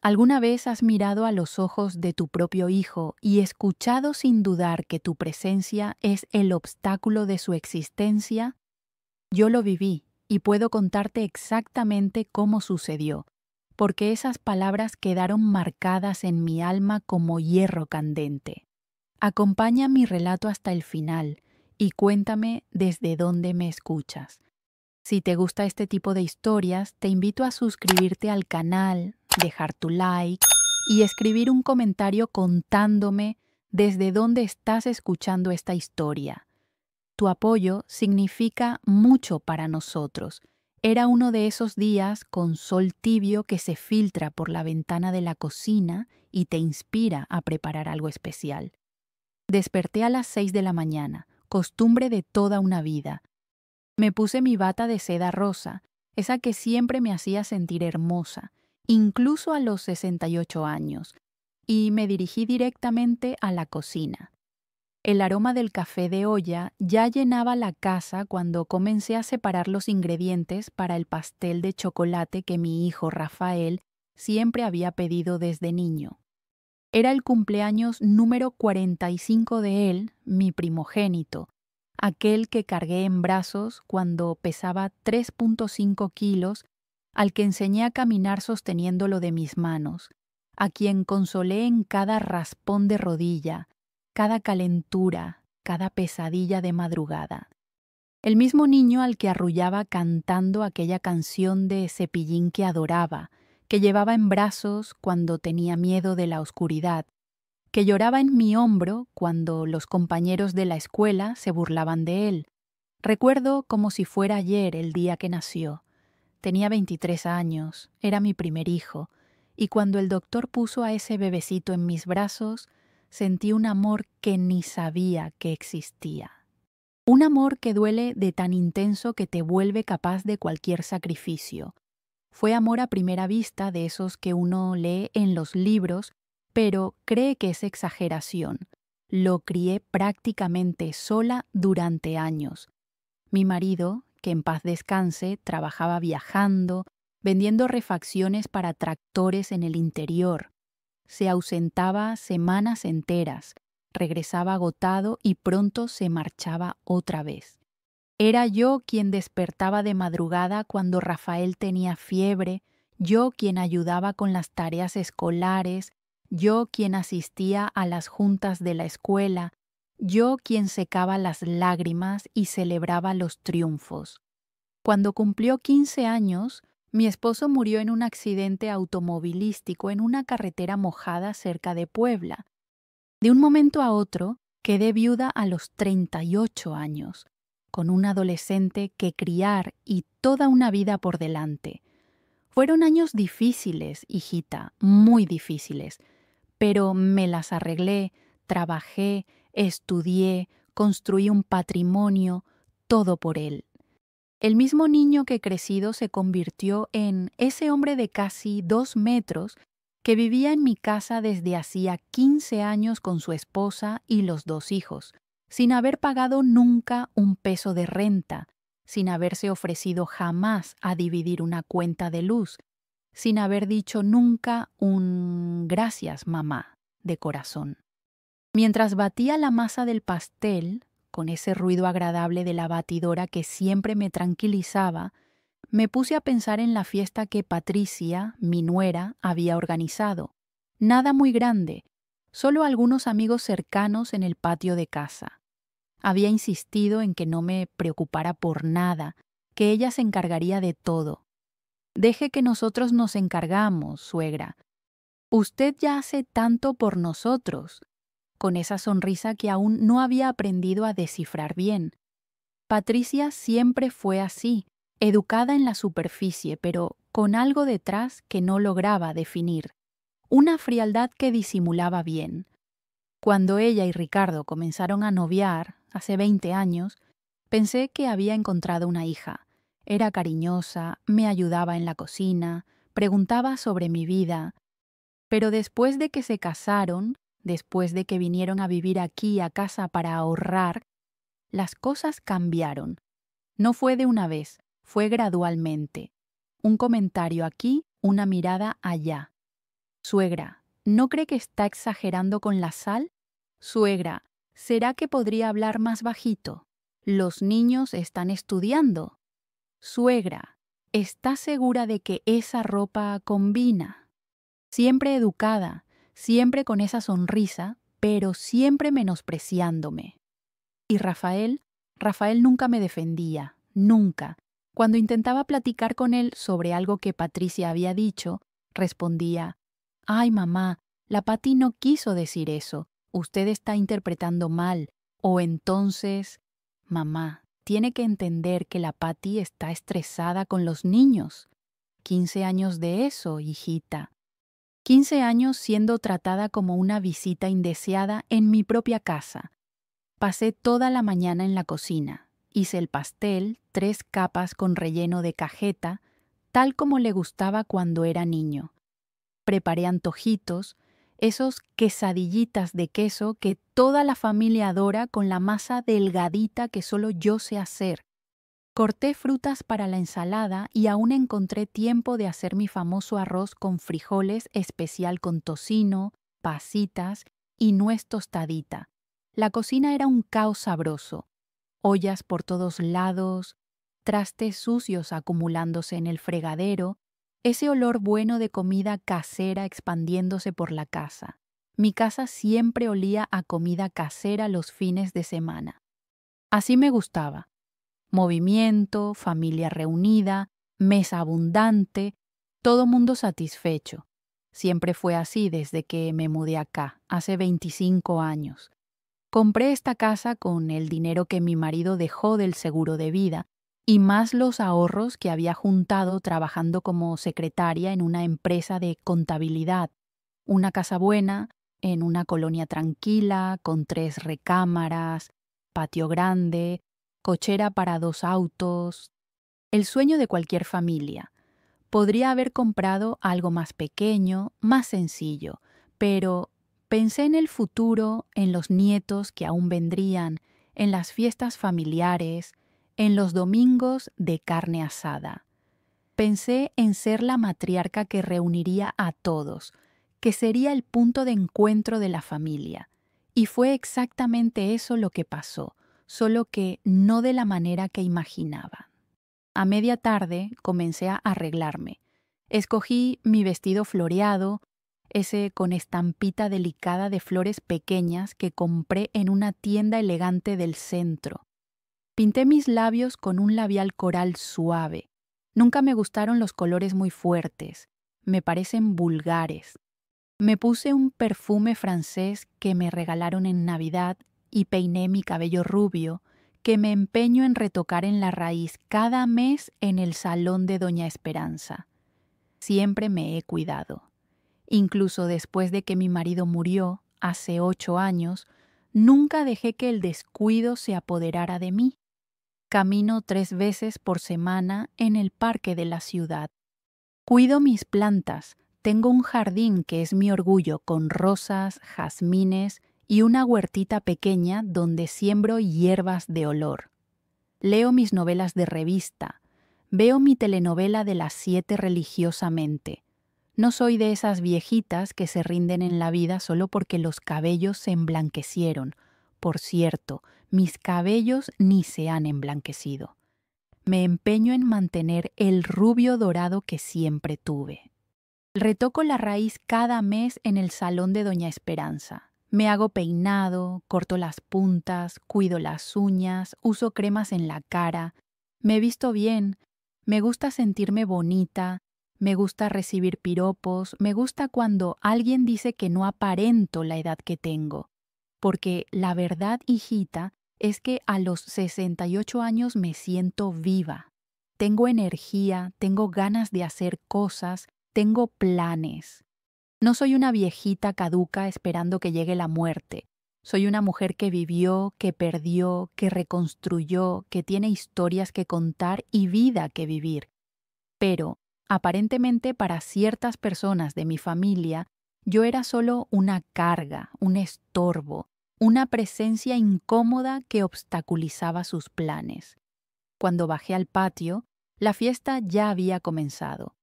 ¿Alguna vez has mirado a los ojos de tu propio hijo y escuchado sin dudar que tu presencia es el obstáculo de su existencia? Yo lo viví y puedo contarte exactamente cómo sucedió, porque esas palabras quedaron marcadas en mi alma como hierro candente. Acompaña mi relato hasta el final y cuéntame desde dónde me escuchas. Si te gusta este tipo de historias, te invito a suscribirte al canal, dejar tu like y escribir un comentario contándome desde dónde estás escuchando esta historia. Tu apoyo significa mucho para nosotros. Era uno de esos días con sol tibio que se filtra por la ventana de la cocina y te inspira a preparar algo especial. Desperté a las 6 de la mañana, costumbre de toda una vida. Me puse mi bata de seda rosa, esa que siempre me hacía sentir hermosa, incluso a los 68 años, y me dirigí directamente a la cocina. El aroma del café de olla ya llenaba la casa cuando comencé a separar los ingredientes para el pastel de chocolate que mi hijo Rafael siempre había pedido desde niño. Era el cumpleaños número 45 de él, mi primogénito, aquel que cargué en brazos cuando pesaba 3.5 kilos, al que enseñé a caminar sosteniéndolo de mis manos, a quien consolé en cada raspón de rodilla, cada calentura, cada pesadilla de madrugada. El mismo niño al que arrullaba cantando aquella canción de Cepillín que adoraba, que llevaba en brazos cuando tenía miedo de la oscuridad, que lloraba en mi hombro cuando los compañeros de la escuela se burlaban de él. Recuerdo como si fuera ayer el día que nació. Tenía 23 años, era mi primer hijo, y cuando el doctor puso a ese bebecito en mis brazos, sentí un amor que ni sabía que existía. Un amor que duele de tan intenso que te vuelve capaz de cualquier sacrificio. Fue amor a primera vista de esos que uno lee en los libros, pero cree que es exageración. Lo crié prácticamente sola durante años. Mi marido, que en paz descanse, trabajaba viajando, vendiendo refacciones para tractores en el interior. Se ausentaba semanas enteras, regresaba agotado y pronto se marchaba otra vez. Era yo quien despertaba de madrugada cuando Rafael tenía fiebre, yo quien ayudaba con las tareas escolares, yo quien asistía a las juntas de la escuela, yo quien secaba las lágrimas y celebraba los triunfos. Cuando cumplió 15 años, mi esposo murió en un accidente automovilístico en una carretera mojada cerca de Puebla. De un momento a otro, quedé viuda a los 38 años, con un adolescente que criar y toda una vida por delante. Fueron años difíciles, hijita, muy difíciles, pero me las arreglé, trabajé, estudié, construí un patrimonio, todo por él. El mismo niño que crecido se convirtió en ese hombre de casi 2 metros que vivía en mi casa desde hacía 15 años con su esposa y los 2 hijos, sin haber pagado nunca un peso de renta, sin haberse ofrecido jamás a dividir una cuenta de luz, sin haber dicho nunca un gracias, mamá, de corazón. Mientras batía la masa del pastel, con ese ruido agradable de la batidora que siempre me tranquilizaba, me puse a pensar en la fiesta que Patricia, mi nuera, había organizado. Nada muy grande, solo algunos amigos cercanos en el patio de casa. Había insistido en que no me preocupara por nada, que ella se encargaría de todo. Deje que nosotros nos encargamos, suegra. Usted ya hace tanto por nosotros, con esa sonrisa que aún no había aprendido a descifrar bien. Patricia siempre fue así, educada en la superficie, pero con algo detrás que no lograba definir, una frialdad que disimulaba bien. Cuando ella y Ricardo comenzaron a noviar, hace 20 años, pensé que había encontrado una hija. Era cariñosa, me ayudaba en la cocina, preguntaba sobre mi vida. Pero después de que se casaron, después de que vinieron a vivir aquí a casa para ahorrar, las cosas cambiaron. No fue de una vez, fue gradualmente. Un comentario aquí, una mirada allá. Suegra, ¿no cree que está exagerando con la sal? Suegra, ¿será que podría hablar más bajito? Los niños están estudiando. Suegra, ¿está segura de que esa ropa combina? Siempre educada, siempre con esa sonrisa, pero siempre menospreciándome. Y Rafael nunca me defendía, nunca. Cuando intentaba platicar con él sobre algo que Patricia había dicho, respondía: «Ay, mamá, la Pati no quiso decir eso. Usted está interpretando mal». O entonces: «Mamá, tiene que entender que la Pati está estresada con los niños». 15 años de eso, hijita. 15 años siendo tratada como una visita indeseada en mi propia casa. Pasé toda la mañana en la cocina. Hice el pastel, 3 capas con relleno de cajeta, tal como le gustaba cuando era niño. Preparé antojitos, esos quesadillitas de queso que toda la familia adora con la masa delgadita que solo yo sé hacer. Corté frutas para la ensalada y aún encontré tiempo de hacer mi famoso arroz con frijoles especial con tocino, pasitas y nuez tostadita. La cocina era un caos sabroso. Ollas por todos lados, trastes sucios acumulándose en el fregadero, ese olor bueno de comida casera expandiéndose por la casa. Mi casa siempre olía a comida casera los fines de semana. Así me gustaba. Movimiento, familia reunida, mesa abundante, todo mundo satisfecho. Siempre fue así desde que me mudé acá, hace 25 años. Compré esta casa con el dinero que mi marido dejó del seguro de vida y más los ahorros que había juntado trabajando como secretaria en una empresa de contabilidad. Una casa buena, en una colonia tranquila, con 3 recámaras, patio grande, cochera para 2 autos. El sueño de cualquier familia. Podría haber comprado algo más pequeño, más sencillo, pero pensé en el futuro, en los nietos que aún vendrían, en las fiestas familiares, en los domingos de carne asada. Pensé en ser la matriarca que reuniría a todos, que sería el punto de encuentro de la familia. Y fue exactamente eso lo que pasó, solo que no de la manera que imaginaba. A media tarde comencé a arreglarme. Escogí mi vestido floreado, ese con estampita delicada de flores pequeñas que compré en una tienda elegante del centro. Pinté mis labios con un labial coral suave. Nunca me gustaron los colores muy fuertes, me parecen vulgares. Me puse un perfume francés que me regalaron en Navidad y peiné mi cabello rubio, que me empeño en retocar en la raíz cada mes en el salón de Doña Esperanza. Siempre me he cuidado. Incluso después de que mi marido murió, hace 8 años, nunca dejé que el descuido se apoderara de mí. Camino 3 veces por semana en el parque de la ciudad. Cuido mis plantas. Tengo un jardín que es mi orgullo con rosas, jazmines y una huertita pequeña donde siembro hierbas de olor. Leo mis novelas de revista. Veo mi telenovela de las 7 religiosamente. No soy de esas viejitas que se rinden en la vida solo porque los cabellos se emblanquecieron. Por cierto, mis cabellos ni se han emblanquecido. Me empeño en mantener el rubio dorado que siempre tuve. Retoco la raíz cada mes en el salón de Doña Esperanza. Me hago peinado, corto las puntas, cuido las uñas, uso cremas en la cara. Me visto bien, me gusta sentirme bonita, me gusta recibir piropos, me gusta cuando alguien dice que no aparento la edad que tengo. Porque la verdad, hijita, es que a los 68 años me siento viva. Tengo energía, tengo ganas de hacer cosas, tengo planes. No soy una viejita caduca esperando que llegue la muerte. Soy una mujer que vivió, que perdió, que reconstruyó, que tiene historias que contar y vida que vivir. Pero, aparentemente para ciertas personas de mi familia, yo era solo una carga, un estorbo, una presencia incómoda que obstaculizaba sus planes. Cuando bajé al patio, la fiesta ya había comenzado.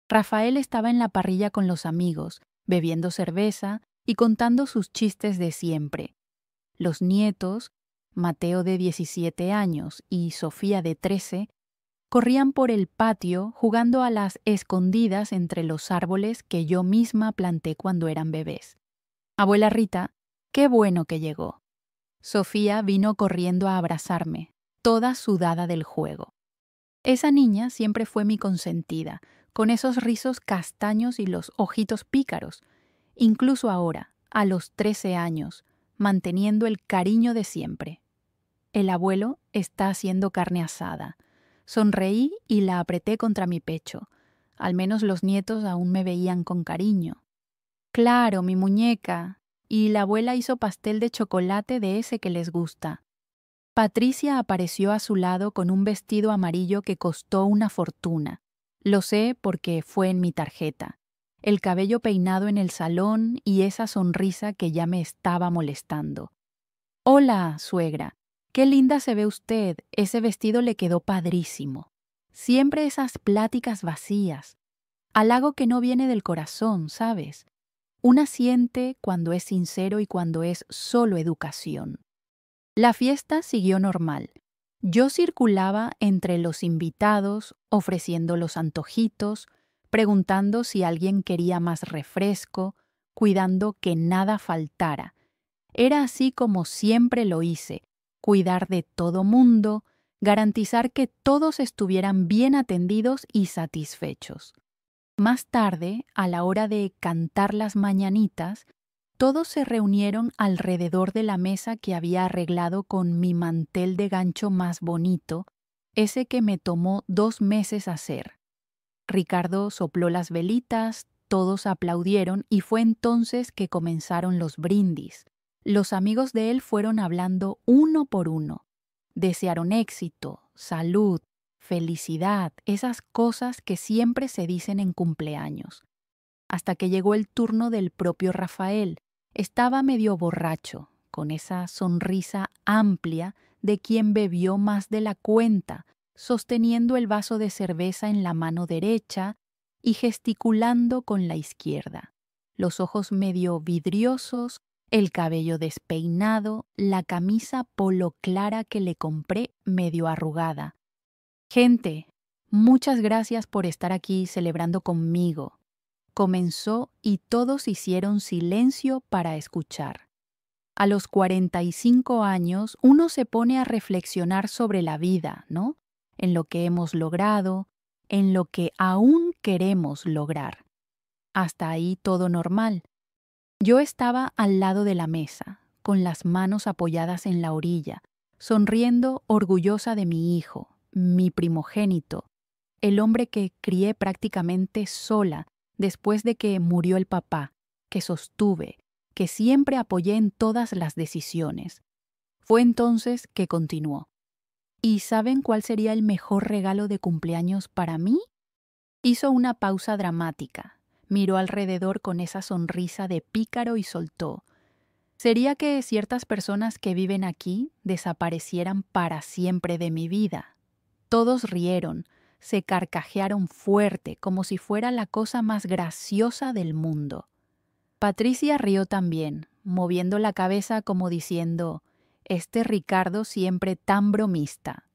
Rafael estaba en la parrilla con los amigos, bebiendo cerveza y contando sus chistes de siempre. Los nietos, Mateo de 17 años y Sofía de 13, corrían por el patio jugando a las escondidas entre los árboles que yo misma planté cuando eran bebés. Abuela Rita, qué bueno que llegó. Sofía vino corriendo a abrazarme, toda sudada del juego. Esa niña siempre fue mi consentida, con esos rizos castaños y los ojitos pícaros, incluso ahora, a los 13 años, manteniendo el cariño de siempre. El abuelo está haciendo carne asada. Sonreí y la apreté contra mi pecho. Al menos los nietos aún me veían con cariño. Claro, mi muñeca. Y la abuela hizo pastel de chocolate de ese que les gusta. Patricia apareció a su lado con un vestido amarillo que costó una fortuna. Lo sé porque fue en mi tarjeta. El cabello peinado en el salón y esa sonrisa que ya me estaba molestando. Hola, suegra. Qué linda se ve usted. Ese vestido le quedó padrísimo. Siempre esas pláticas vacías. Halago que no viene del corazón, ¿sabes? Una siente cuando es sincero y cuando es solo educación. La fiesta siguió normal. Yo circulaba entre los invitados, ofreciendo los antojitos, preguntando si alguien quería más refresco, cuidando que nada faltara. Era así como siempre lo hice, cuidar de todo mundo, garantizar que todos estuvieran bien atendidos y satisfechos. Más tarde, a la hora de cantar las mañanitas, todos se reunieron alrededor de la mesa que había arreglado con mi mantel de gancho más bonito, ese que me tomó 2 meses hacer. Ricardo sopló las velitas, todos aplaudieron y fue entonces que comenzaron los brindis. Los amigos de él fueron hablando uno por uno. Desearon éxito, salud, felicidad, esas cosas que siempre se dicen en cumpleaños. Hasta que llegó el turno del propio Rafael. Estaba medio borracho, con esa sonrisa amplia de quien bebió más de la cuenta, sosteniendo el vaso de cerveza en la mano derecha y gesticulando con la izquierda. Los ojos medio vidriosos, el cabello despeinado, la camisa polo clara que le compré medio arrugada. Gente, muchas gracias por estar aquí celebrando conmigo. Comenzó y todos hicieron silencio para escuchar. A los 45 años uno se pone a reflexionar sobre la vida, ¿no? En lo que hemos logrado, en lo que aún queremos lograr. Hasta ahí todo normal. Yo estaba al lado de la mesa, con las manos apoyadas en la orilla, sonriendo orgullosa de mi hijo, mi primogénito, el hombre que crié prácticamente sola después de que murió el papá, que sostuve, que siempre apoyé en todas las decisiones. Fue entonces que continuó. ¿Y saben cuál sería el mejor regalo de cumpleaños para mí? Hizo una pausa dramática, miró alrededor con esa sonrisa de pícaro y soltó. Sería que ciertas personas que viven aquí desaparecieran para siempre de mi vida. Todos rieron, se carcajearon fuerte, como si fuera la cosa más graciosa del mundo. Patricia rió también, moviendo la cabeza como diciendo, este Ricardo siempre tan bromista.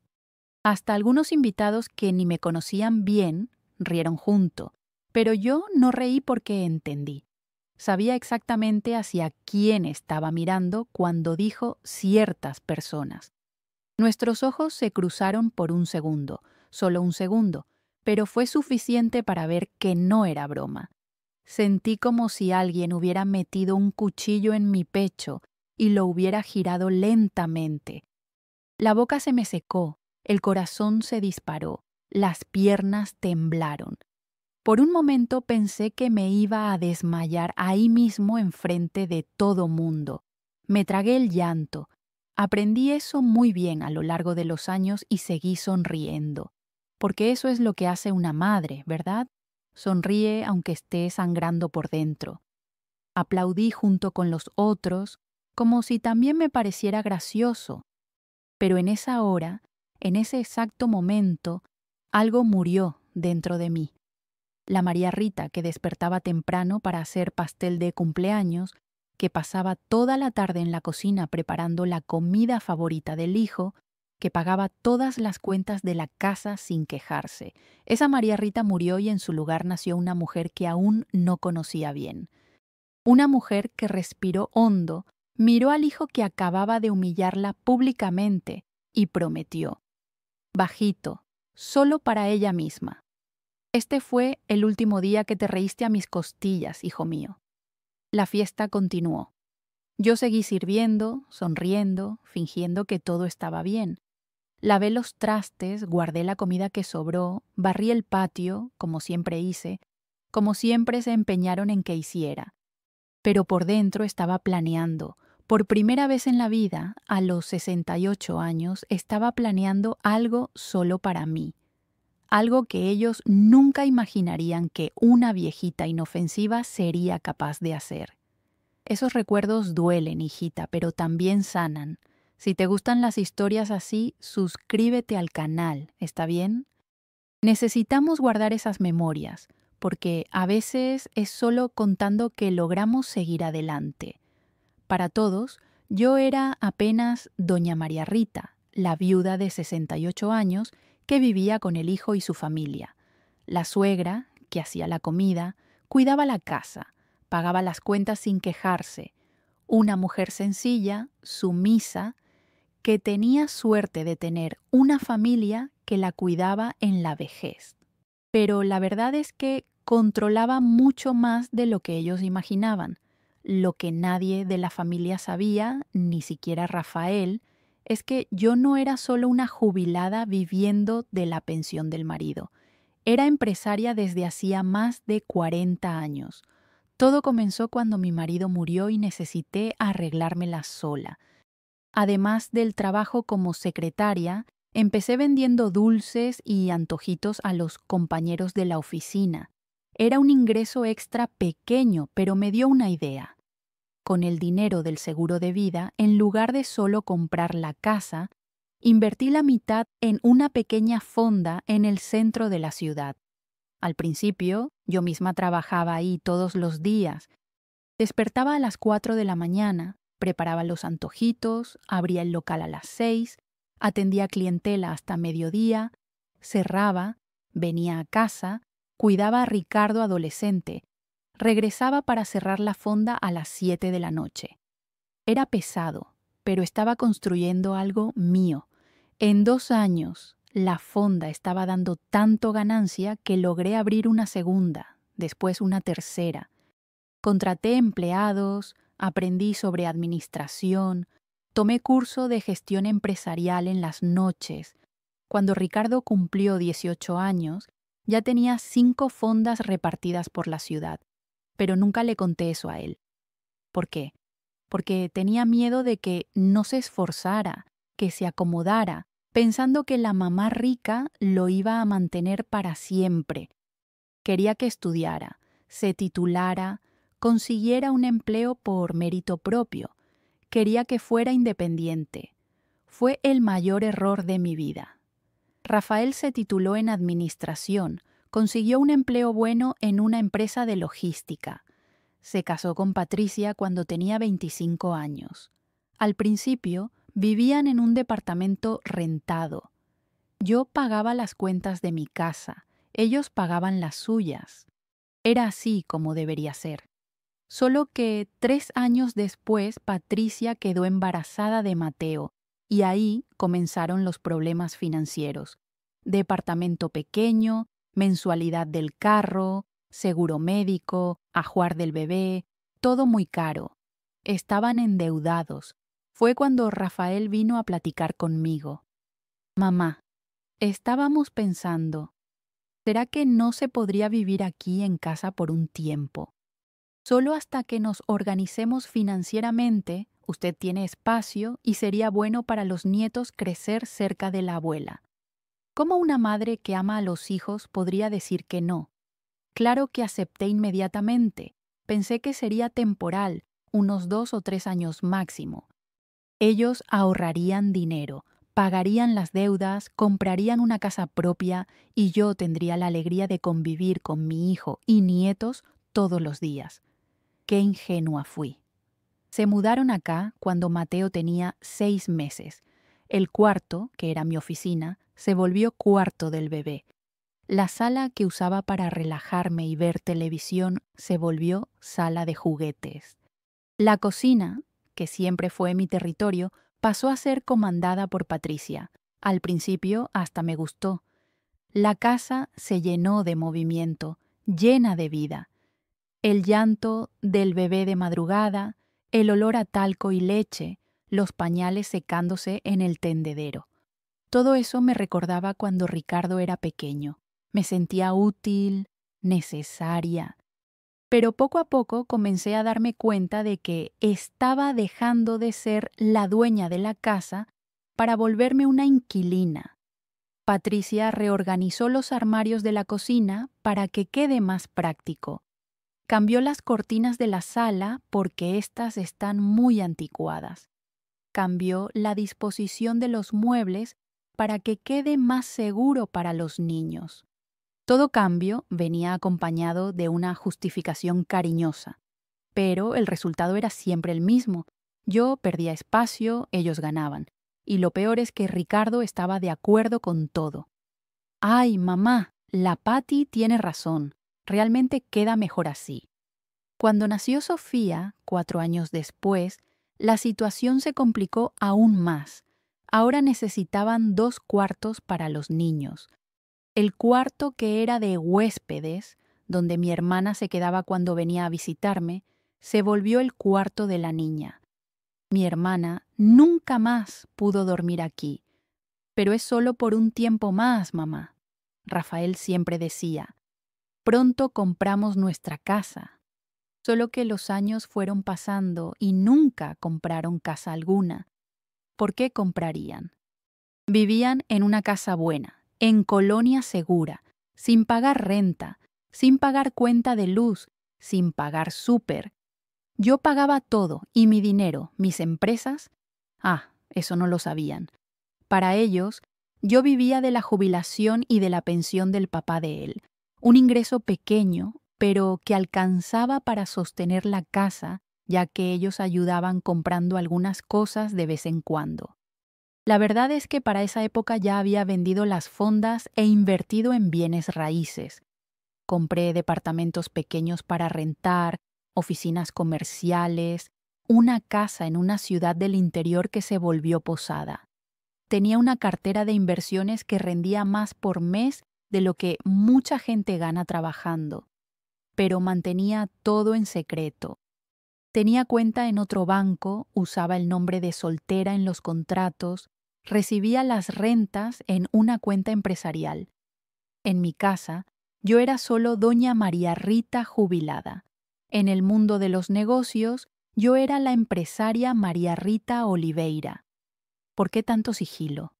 Hasta algunos invitados que ni me conocían bien rieron junto, pero yo no reí porque entendí. Sabía exactamente hacia quién estaba mirando cuando dijo ciertas personas. Nuestros ojos se cruzaron por un segundo, solo un segundo, pero fue suficiente para ver que no era broma. Sentí como si alguien hubiera metido un cuchillo en mi pecho y lo hubiera girado lentamente. La boca se me secó, el corazón se disparó, las piernas temblaron. Por un momento pensé que me iba a desmayar ahí mismo enfrente de todo mundo. Me tragué el llanto. Aprendí eso muy bien a lo largo de los años y seguí sonriendo. Porque eso es lo que hace una madre, ¿verdad? Sonríe aunque esté sangrando por dentro. Aplaudí junto con los otros, como si también me pareciera gracioso. Pero en esa hora, en ese exacto momento, algo murió dentro de mí. La María Rita que despertaba temprano para hacer pastel de cumpleaños, que pasaba toda la tarde en la cocina preparando la comida favorita del hijo, que pagaba todas las cuentas de la casa sin quejarse. Esa María Rita murió y en su lugar nació una mujer que aún no conocía bien. Una mujer que respiró hondo, miró al hijo que acababa de humillarla públicamente y prometió, bajito, solo para ella misma: este fue el último día que te reíste a mis costillas, hijo mío. La fiesta continuó. Yo seguí sirviendo, sonriendo, fingiendo que todo estaba bien. Lavé los trastes, guardé la comida que sobró, barrí el patio, como siempre hice, como siempre se empeñaron en que hiciera. Pero por dentro estaba planeando. Por primera vez en la vida, a los 68 años, estaba planeando algo solo para mí. Algo que ellos nunca imaginarían que una viejita inofensiva sería capaz de hacer. Esos recuerdos duelen, hijita, pero también sanan. Si te gustan las historias así, suscríbete al canal, ¿está bien? Necesitamos guardar esas memorias, porque a veces es solo contando que logramos seguir adelante. Para todos, yo era apenas doña María Rita, la viuda de 68 años que vivía con el hijo y su familia. La suegra, que hacía la comida, cuidaba la casa, pagaba las cuentas sin quejarse. Una mujer sencilla, sumisa, que tenía suerte de tener una familia que la cuidaba en la vejez. Pero la verdad es que controlaba mucho más de lo que ellos imaginaban. Lo que nadie de la familia sabía, ni siquiera Rafael, es que yo no era solo una jubilada viviendo de la pensión del marido. Era empresaria desde hacía más de 40 años. Todo comenzó cuando mi marido murió y necesité arreglármela sola. Además del trabajo como secretaria, empecé vendiendo dulces y antojitos a los compañeros de la oficina. Era un ingreso extra pequeño, pero me dio una idea. Con el dinero del seguro de vida, en lugar de solo comprar la casa, invertí la mitad en una pequeña fonda en el centro de la ciudad. Al principio, yo misma trabajaba ahí todos los días. Despertaba a las 4 de la mañana, preparaba los antojitos, abría el local a las 6, atendía clientela hasta mediodía, cerraba, venía a casa, cuidaba a Ricardo adolescente, regresaba para cerrar la fonda a las 7 de la noche. Era pesado, pero estaba construyendo algo mío. En 2 años, la fonda estaba dando tanto ganancia que logré abrir una segunda, después una tercera. Contraté empleados, aprendí sobre administración, tomé curso de gestión empresarial en las noches. Cuando Ricardo cumplió 18 años, ya tenía 5 fondas repartidas por la ciudad, pero nunca le conté eso a él. ¿Por qué? Porque tenía miedo de que no se esforzara, que se acomodara, pensando que la mamá rica lo iba a mantener para siempre. Quería que estudiara, se titulara, consiguiera un empleo por mérito propio. Quería que fuera independiente. Fue el mayor error de mi vida. Rafael se tituló en administración, consiguió un empleo bueno en una empresa de logística. Se casó con Patricia cuando tenía 25 años. Al principio, vivían en un departamento rentado. Yo pagaba las cuentas de mi casa, ellos pagaban las suyas. Era así como debería ser. Solo que 3 años después Patricia quedó embarazada de Mateo y ahí comenzaron los problemas financieros. Departamento pequeño, mensualidad del carro, seguro médico, ajuar del bebé, todo muy caro. Estaban endeudados. Fue cuando Rafael vino a platicar conmigo. Mamá, estábamos pensando, ¿será que no se podría vivir aquí en casa por un tiempo? Solo hasta que nos organicemos financieramente, usted tiene espacio y sería bueno para los nietos crecer cerca de la abuela. ¿Cómo una madre que ama a los hijos podría decir que no? Claro que acepté inmediatamente. Pensé que sería temporal, unos 2 o 3 años máximo. Ellos ahorrarían dinero, pagarían las deudas, comprarían una casa propia y yo tendría la alegría de convivir con mi hijo y nietos todos los días. Qué ingenua fui. Se mudaron acá cuando Mateo tenía 6 meses. El cuarto, que era mi oficina, se volvió cuarto del bebé. La sala que usaba para relajarme y ver televisión se volvió sala de juguetes. La cocina, que siempre fue mi territorio, pasó a ser comandada por Patricia. Al principio hasta me gustó. La casa se llenó de movimiento, llena de vida. El llanto del bebé de madrugada, el olor a talco y leche, los pañales secándose en el tendedero. Todo eso me recordaba cuando Ricardo era pequeño. Me sentía útil, necesaria. Pero poco a poco comencé a darme cuenta de que estaba dejando de ser la dueña de la casa para volverme una inquilina. Patricia reorganizó los armarios de la cocina para que quede más práctico. Cambió las cortinas de la sala porque éstas están muy anticuadas. Cambió la disposición de los muebles para que quede más seguro para los niños. Todo cambio venía acompañado de una justificación cariñosa, pero el resultado era siempre el mismo. Yo perdía espacio, ellos ganaban. Y lo peor es que Ricardo estaba de acuerdo con todo. «Ay, mamá, la Patty tiene razón. Realmente queda mejor así». Cuando nació Sofía, 4 años después, la situación se complicó aún más. Ahora necesitaban 2 cuartos para los niños. El cuarto que era de huéspedes, donde mi hermana se quedaba cuando venía a visitarme, se volvió el cuarto de la niña. Mi hermana nunca más pudo dormir aquí. «Pero es solo por un tiempo más, mamá». Rafael siempre decía, «Pronto compramos nuestra casa». Solo que los años fueron pasando y nunca compraron casa alguna. ¿Por qué comprarían? Vivían en una casa buena, en colonia segura, sin pagar renta, sin pagar cuenta de luz, sin pagar súper. Yo pagaba todo y mi dinero, mis empresas, eso no lo sabían. Para ellos, yo vivía de la jubilación y de la pensión del papá de él, un ingreso pequeño, pero que alcanzaba para sostener la casa, ya que ellos ayudaban comprando algunas cosas de vez en cuando. La verdad es que para esa época ya había vendido las fondas e invertido en bienes raíces. Compré departamentos pequeños para rentar, oficinas comerciales, una casa en una ciudad del interior que se volvió posada. Tenía una cartera de inversiones que rendía más por mes de lo que mucha gente gana trabajando, pero mantenía todo en secreto. Tenía cuenta en otro banco, usaba el nombre de soltera en los contratos, recibía las rentas en una cuenta empresarial. En mi casa, yo era solo doña María Rita jubilada. En el mundo de los negocios, yo era la empresaria María Rita Oliveira. ¿Por qué tanto sigilo?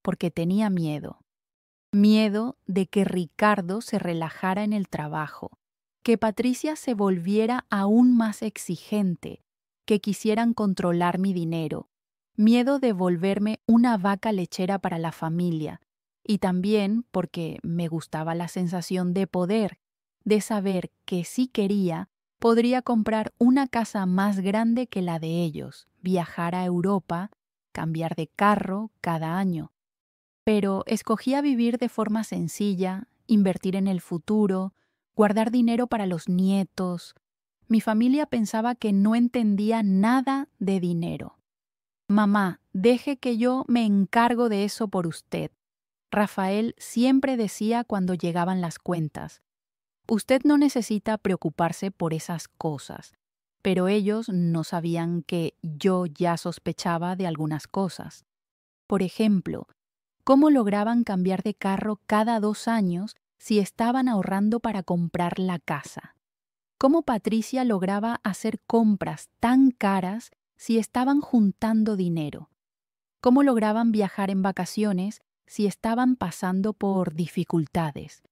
Porque tenía miedo. Miedo de que Ricardo se relajara en el trabajo, que Patricia se volviera aún más exigente, que quisieran controlar mi dinero. Miedo de volverme una vaca lechera para la familia, y también porque me gustaba la sensación de poder, de saber que si quería, podría comprar una casa más grande que la de ellos, viajar a Europa, cambiar de carro cada año. Pero escogía vivir de forma sencilla, invertir en el futuro, guardar dinero para los nietos. Mi familia pensaba que no entendía nada de dinero. «Mamá, deje que yo me encargo de eso por usted», Rafael siempre decía cuando llegaban las cuentas. «Usted no necesita preocuparse por esas cosas». Pero ellos no sabían que yo ya sospechaba de algunas cosas. Por ejemplo, ¿cómo lograban cambiar de carro cada 2 años si estaban ahorrando para comprar la casa? ¿Cómo Patricia lograba hacer compras tan caras si estaban juntando dinero? ¿Cómo lograban viajar en vacaciones si estaban pasando por dificultades?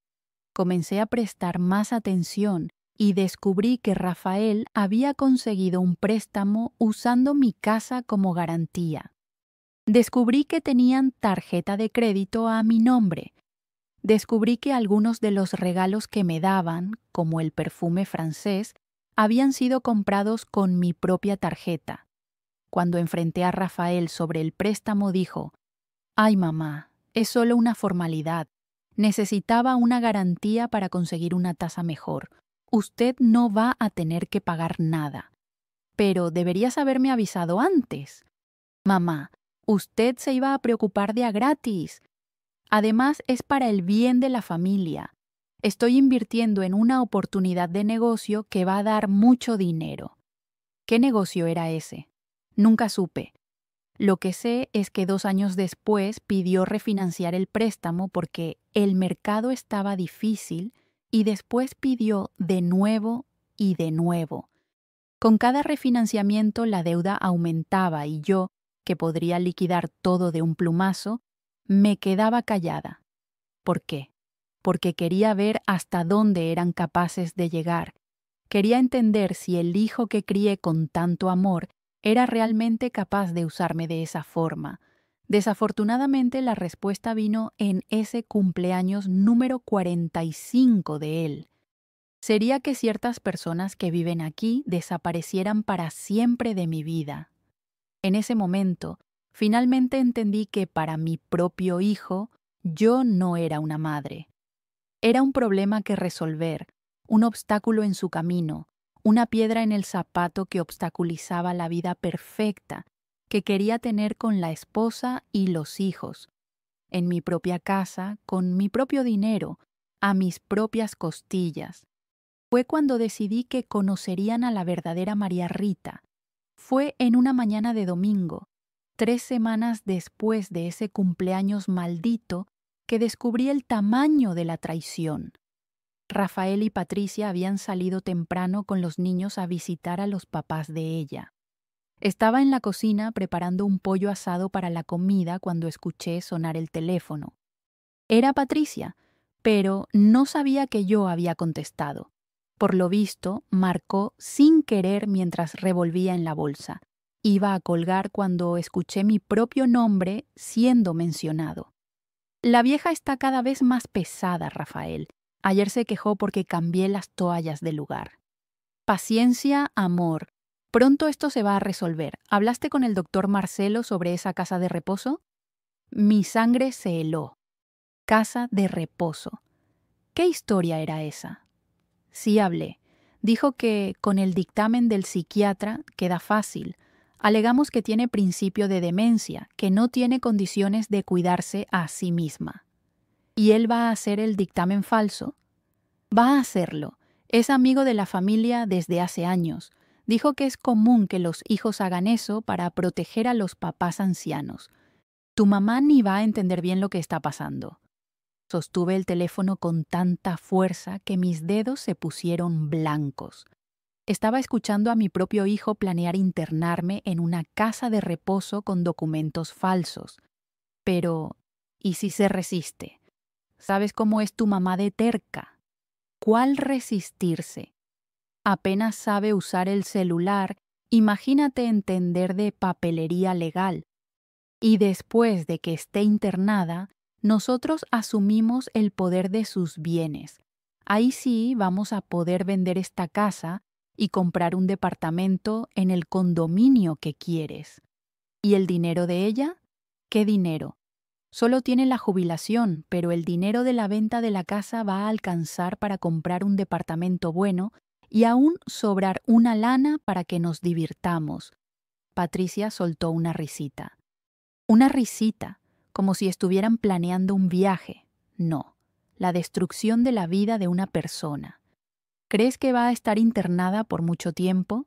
Comencé a prestar más atención y descubrí que Rafael había conseguido un préstamo usando mi casa como garantía. Descubrí que tenían tarjeta de crédito a mi nombre. Descubrí que algunos de los regalos que me daban, como el perfume francés, habían sido comprados con mi propia tarjeta. Cuando enfrenté a Rafael sobre el préstamo, dijo: «Ay, mamá, es solo una formalidad. Necesitaba una garantía para conseguir una tasa mejor. Usted no va a tener que pagar nada. Pero deberías haberme avisado antes. Mamá, usted se iba a preocupar de a gratis. Además, es para el bien de la familia. Estoy invirtiendo en una oportunidad de negocio que va a dar mucho dinero». ¿Qué negocio era ese? Nunca supe. Lo que sé es que 2 años después pidió refinanciar el préstamo porque el mercado estaba difícil y después pidió de nuevo y de nuevo. Con cada refinanciamiento la deuda aumentaba y yo, que podría liquidar todo de un plumazo, me quedaba callada. ¿Por qué? Porque quería ver hasta dónde eran capaces de llegar. Quería entender si el hijo que crié con tanto amor era realmente capaz de usarme de esa forma. Desafortunadamente, la respuesta vino en ese cumpleaños número 45 de él. Sería que ciertas personas que viven aquí desaparecieran para siempre de mi vida. En ese momento, finalmente entendí que para mi propio hijo, yo no era una madre. Era un problema que resolver, un obstáculo en su camino, una piedra en el zapato que obstaculizaba la vida perfecta que quería tener con la esposa y los hijos, en mi propia casa, con mi propio dinero, a mis propias costillas. Fue cuando decidí que conocerían a la verdadera María Rita. Fue en una mañana de domingo, 3 semanas después de ese cumpleaños maldito, que descubrí el tamaño de la traición. Rafael y Patricia habían salido temprano con los niños a visitar a los papás de ella. Estaba en la cocina preparando un pollo asado para la comida cuando escuché sonar el teléfono. Era Patricia, pero no sabía que yo había contestado. Por lo visto, marcó sin querer mientras revolvía en la bolsa. Iba a colgar cuando escuché mi propio nombre siendo mencionado. «La vieja está cada vez más pesada, Rafael. Ayer se quejó porque cambié las toallas de lugar». «Paciencia, amor. Pronto esto se va a resolver. ¿Hablaste con el doctor Marcelo sobre esa casa de reposo?» Mi sangre se heló. Casa de reposo. ¿Qué historia era esa? Sí hablé. Dijo que con el dictamen del psiquiatra queda fácil. Alegamos que tiene principio de demencia, que no tiene condiciones de cuidarse a sí misma. ¿Y él va a hacer el dictamen falso? Va a hacerlo. Es amigo de la familia desde hace años. Dijo que es común que los hijos hagan eso para proteger a los papás ancianos. Tu mamá ni va a entender bien lo que está pasando. Sostuve el teléfono con tanta fuerza que mis dedos se pusieron blancos. Estaba escuchando a mi propio hijo planear internarme en una casa de reposo con documentos falsos. Pero, ¿y si se resiste? ¿Sabes cómo es tu mamá de terca? ¿Cuál resistirse? Apenas sabe usar el celular, imagínate entender de papelería legal. Y después de que esté internada, nosotros asumimos el poder de sus bienes. Ahí sí vamos a poder vender esta casa y comprar un departamento en el condominio que quieres. ¿Y el dinero de ella? ¿Qué dinero? Solo tiene la jubilación, pero el dinero de la venta de la casa va a alcanzar para comprar un departamento bueno y aún sobrar una lana para que nos divirtamos. Patricia soltó una risita. Una risita, como si estuvieran planeando un viaje. No, la destrucción de la vida de una persona. ¿Crees que va a estar internada por mucho tiempo?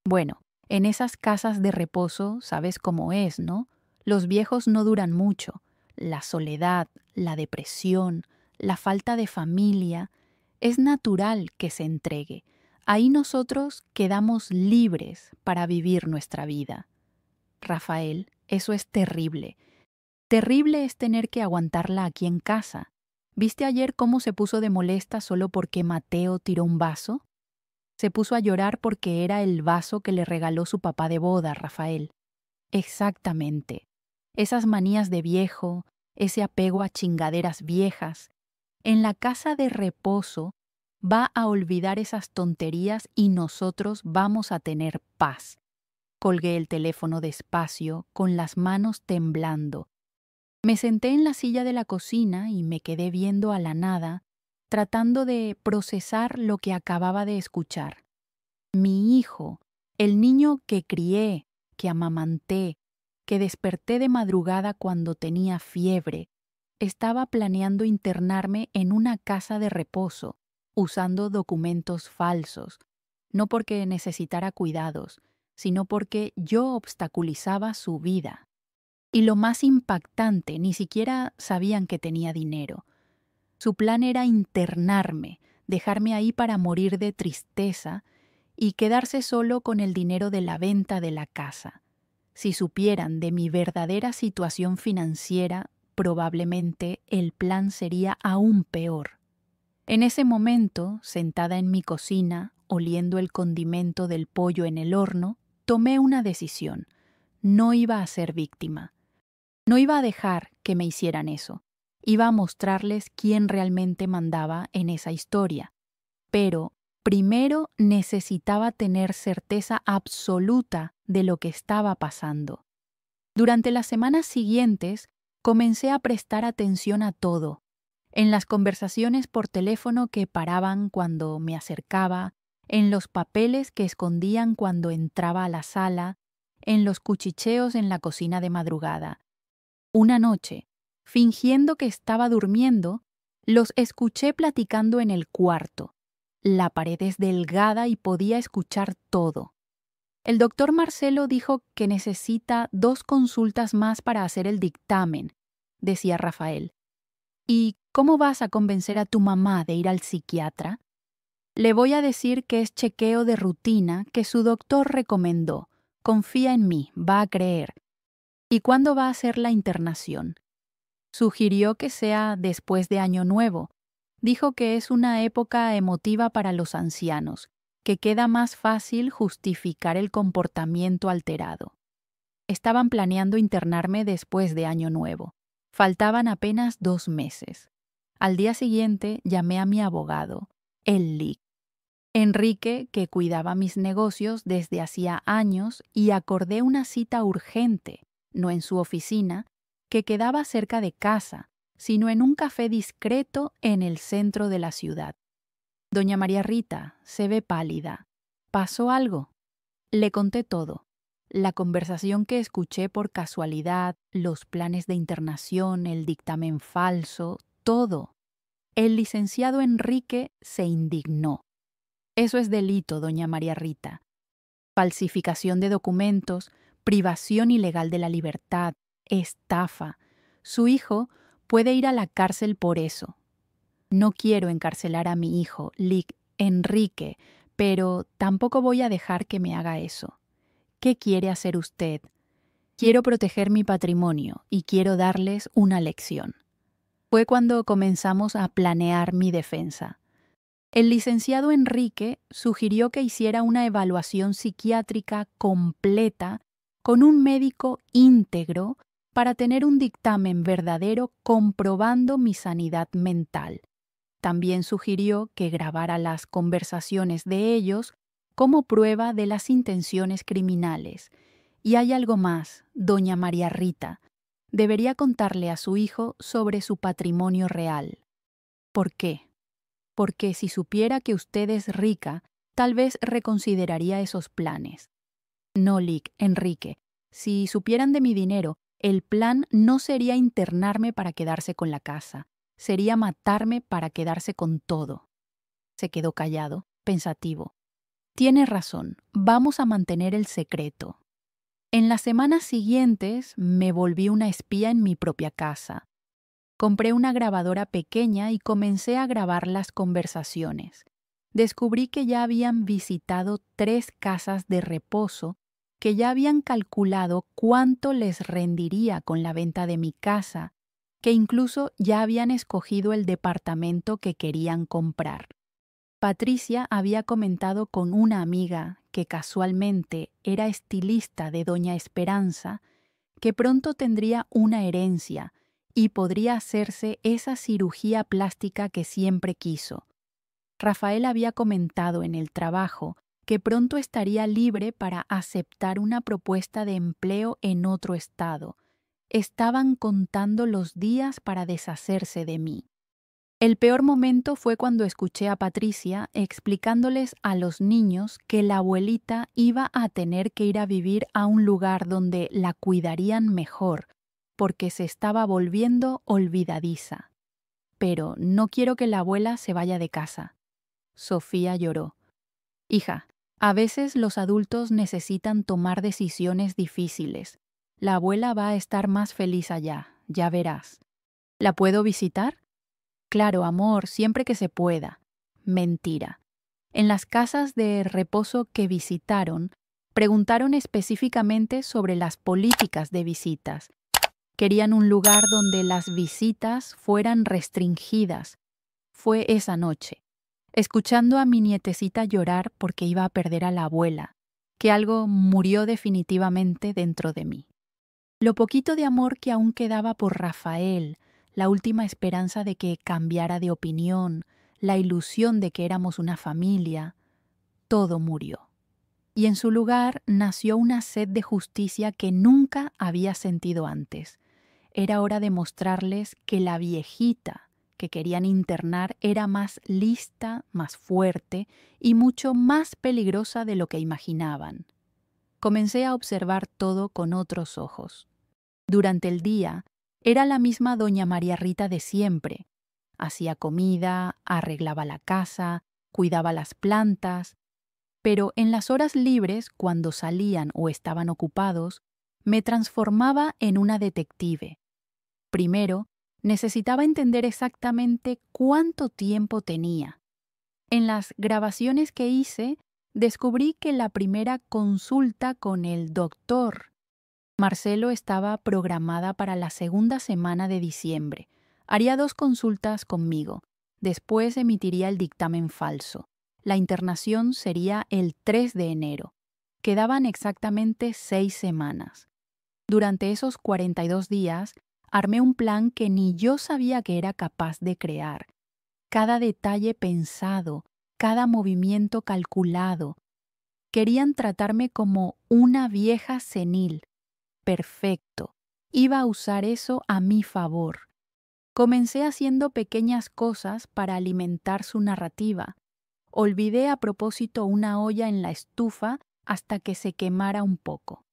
Bueno, en esas casas de reposo sabes cómo es, ¿no? Los viejos no duran mucho. La soledad, la depresión, la falta de familia. Es natural que se entregue. Ahí nosotros quedamos libres para vivir nuestra vida. Rafael, eso es terrible. Terrible es tener que aguantarla aquí en casa. ¿Viste ayer cómo se puso de molesta solo porque Mateo tiró un vaso? Se puso a llorar porque era el vaso que le regaló su papá de boda, Rafael. Exactamente. esas manías de viejo, ese apego a chingaderas viejas. En la casa de reposo va a olvidar esas tonterías y nosotros vamos a tener paz. Colgué el teléfono despacio, con las manos temblando. Me senté en la silla de la cocina y me quedé viendo a la nada, tratando de procesar lo que acababa de escuchar. Mi hijo, el niño que crié, que amamanté, que desperté de madrugada cuando tenía fiebre, estaba planeando internarme en una casa de reposo, usando documentos falsos, no porque necesitara cuidados, sino porque yo obstaculizaba su vida. Y lo más impactante, ni siquiera sabían que tenía dinero. Su plan era internarme, dejarme ahí para morir de tristeza y quedarse solo con el dinero de la venta de la casa. Si supieran de mi verdadera situación financiera, probablemente el plan sería aún peor. En ese momento, sentada en mi cocina, oliendo el condimento del pollo en el horno, tomé una decisión. No iba a ser víctima. No iba a dejar que me hicieran eso. Iba a mostrarles quién realmente mandaba en esa historia. Pero primero necesitaba tener certeza absoluta de lo que estaba pasando. Durante las semanas siguientes, comencé a prestar atención a todo. En las conversaciones por teléfono que paraban cuando me acercaba, en los papeles que escondían cuando entraba a la sala, en los cuchicheos en la cocina de madrugada. Una noche, fingiendo que estaba durmiendo, los escuché platicando en el cuarto. La pared es delgada y podía escuchar todo. El doctor Marcelo dijo que necesita 2 consultas más para hacer el dictamen, decía Rafael. ¿Y cómo vas a convencer a tu mamá de ir al psiquiatra? Le voy a decir que es chequeo de rutina que su doctor recomendó. Confía en mí, va a creer. ¿Y cuándo va a ser la internación? Sugirió que sea después de Año Nuevo. Dijo que es una época emotiva para los ancianos, que queda más fácil justificar el comportamiento alterado. Estaban planeando internarme después de Año Nuevo. Faltaban apenas 2 meses. Al día siguiente llamé a mi abogado, el Lic. Enrique, que cuidaba mis negocios desde hacía años, y acordé una cita urgente, no en su oficina, que quedaba cerca de casa, sino en un café discreto en el centro de la ciudad. Doña María Rita se ve pálida. ¿Pasó algo? Le conté todo. La conversación que escuché por casualidad, los planes de internación, el dictamen falso, todo. El licenciado Enrique se indignó. Eso es delito, doña María Rita. Falsificación de documentos, privación ilegal de la libertad, estafa. Su hijo puede ir a la cárcel por eso. No quiero encarcelar a mi hijo, Lic Enrique, pero tampoco voy a dejar que me haga eso. ¿Qué quiere hacer usted? Quiero proteger mi patrimonio y quiero darles una lección. Fue cuando comenzamos a planear mi defensa. El licenciado Enrique sugirió que hiciera una evaluación psiquiátrica completa con un médico íntegro para tener un dictamen verdadero comprobando mi sanidad mental. También sugirió que grabara las conversaciones de ellos como prueba de las intenciones criminales. Y hay algo más, doña María Rita. Debería contarle a su hijo sobre su patrimonio real. ¿Por qué? Porque si supiera que usted es rica, tal vez reconsideraría esos planes. No, Lic, Enrique, si supieran de mi dinero, el plan no sería internarme para quedarse con la casa, sería matarme para quedarse con todo. Se quedó callado, pensativo. Tiene razón, vamos a mantener el secreto. En las semanas siguientes me volví una espía en mi propia casa. Compré una grabadora pequeña y comencé a grabar las conversaciones. Descubrí que ya habían visitado 3 casas de reposo, que ya habían calculado cuánto les rendiría con la venta de mi casa, que incluso ya habían escogido el departamento que querían comprar. Patricia había comentado con una amiga, que casualmente era estilista de Doña Esperanza, que pronto tendría una herencia y podría hacerse esa cirugía plástica que siempre quiso. Rafael había comentado en el trabajo que pronto estaría libre para aceptar una propuesta de empleo en otro estado. Estaban contando los días para deshacerse de mí. El peor momento fue cuando escuché a Patricia explicándoles a los niños que la abuelita iba a tener que ir a vivir a un lugar donde la cuidarían mejor, porque se estaba volviendo olvidadiza. Pero no quiero que la abuela se vaya de casa. Sofía lloró. Hija, a veces los adultos necesitan tomar decisiones difíciles. La abuela va a estar más feliz allá, ya verás. ¿La puedo visitar? Claro, amor, siempre que se pueda. Mentira. En las casas de reposo que visitaron, preguntaron específicamente sobre las políticas de visitas. Querían un lugar donde las visitas fueran restringidas. Fue esa noche, escuchando a mi nietecita llorar porque iba a perder a la abuela, que algo murió definitivamente dentro de mí. Lo poquito de amor que aún quedaba por Rafael, la última esperanza de que cambiara de opinión, la ilusión de que éramos una familia, todo murió. Y en su lugar nació una sed de justicia que nunca había sentido antes. Era hora de mostrarles que la viejita que querían internar era más lista, más fuerte y mucho más peligrosa de lo que imaginaban. Comencé a observar todo con otros ojos. Durante el día, era la misma doña María Rita de siempre. Hacía comida, arreglaba la casa, cuidaba las plantas, pero en las horas libres, cuando salían o estaban ocupados, me transformaba en una detective. Primero, necesitaba entender exactamente cuánto tiempo tenía. En las grabaciones que hice, descubrí que la primera consulta con el doctor Marcelo estaba programada para la segunda semana de diciembre. Haría 2 consultas conmigo. Después emitiría el dictamen falso. La internación sería el 3 de enero. Quedaban exactamente 6 semanas. Durante esos 42 días, armé un plan que ni yo sabía que era capaz de crear. Cada detalle pensado, cada movimiento calculado. Querían tratarme como una vieja senil. Perfecto. Iba a usar eso a mi favor. Comencé haciendo pequeñas cosas para alimentar su narrativa. Olvidé a propósito una olla en la estufa hasta que se quemara un poco.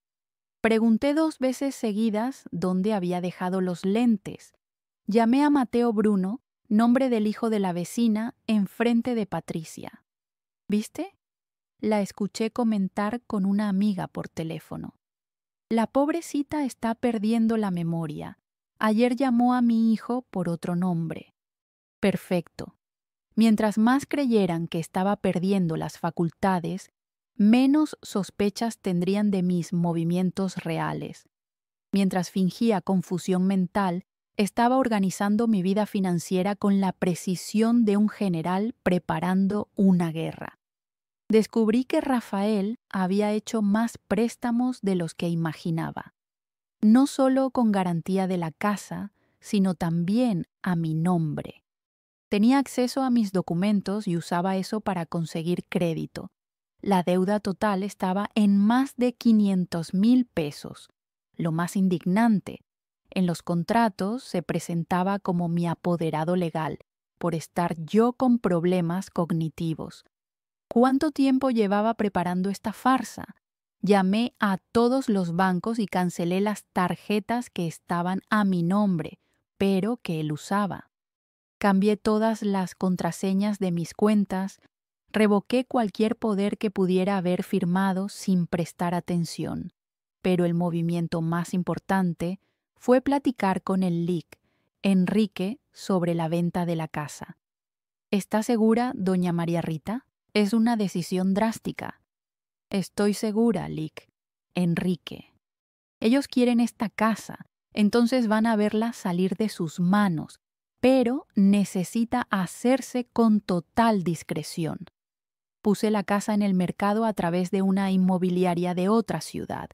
Pregunté 2 veces seguidas dónde había dejado los lentes. Llamé a Mateo Bruno, nombre del hijo de la vecina, enfrente de Patricia. ¿Viste? La escuché comentar con una amiga por teléfono. La pobrecita está perdiendo la memoria. Ayer llamó a mi hijo por otro nombre. Perfecto. Mientras más creyeran que estaba perdiendo las facultades, menos sospechas tendrían de mis movimientos reales. Mientras fingía confusión mental, estaba organizando mi vida financiera con la precisión de un general preparando una guerra. Descubrí que Rafael había hecho más préstamos de los que imaginaba. No solo con garantía de la casa, sino también a mi nombre. Tenía acceso a mis documentos y usaba eso para conseguir crédito. La deuda total estaba en más de 500,000 pesos. Lo más indignante, en los contratos se presentaba como mi apoderado legal, por estar yo con problemas cognitivos. ¿Cuánto tiempo llevaba preparando esta farsa? Llamé a todos los bancos y cancelé las tarjetas que estaban a mi nombre, pero que él usaba. Cambié todas las contraseñas de mis cuentas, revoqué cualquier poder que pudiera haber firmado sin prestar atención. Pero el movimiento más importante fue platicar con el LIC, Enrique, sobre la venta de la casa. ¿Está segura, doña María Rita? Es una decisión drástica. Estoy segura, Lic. Enrique. Ellos quieren esta casa, entonces van a verla salir de sus manos, pero necesita hacerse con total discreción. Puse la casa en el mercado a través de una inmobiliaria de otra ciudad.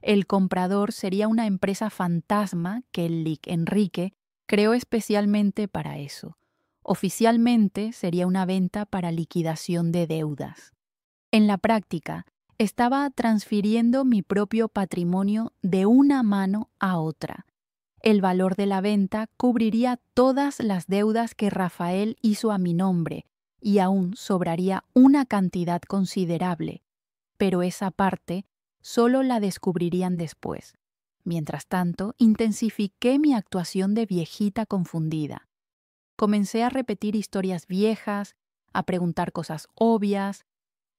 El comprador sería una empresa fantasma que el Lic Enrique creó especialmente para eso. Oficialmente sería una venta para liquidación de deudas. En la práctica, estaba transfiriendo mi propio patrimonio de una mano a otra. El valor de la venta cubriría todas las deudas que Rafael hizo a mi nombre y aún sobraría una cantidad considerable, pero esa parte solo la descubrirían después. Mientras tanto, intensifiqué mi actuación de viejita confundida. Comencé a repetir historias viejas, a preguntar cosas obvias,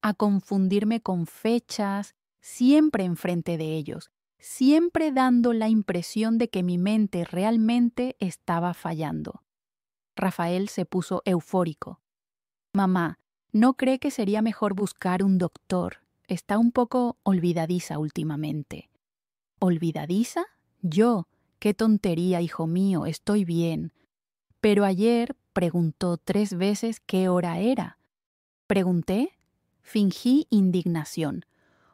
a confundirme con fechas, siempre enfrente de ellos, siempre dando la impresión de que mi mente realmente estaba fallando. Rafael se puso eufórico. Mamá, ¿no cree que sería mejor buscar un doctor? Está un poco olvidadiza últimamente. ¿Olvidadiza? Yo. Qué tontería, hijo mío, estoy bien. Pero ayer preguntó 3 veces qué hora era. ¿Pregunté? Fingí indignación.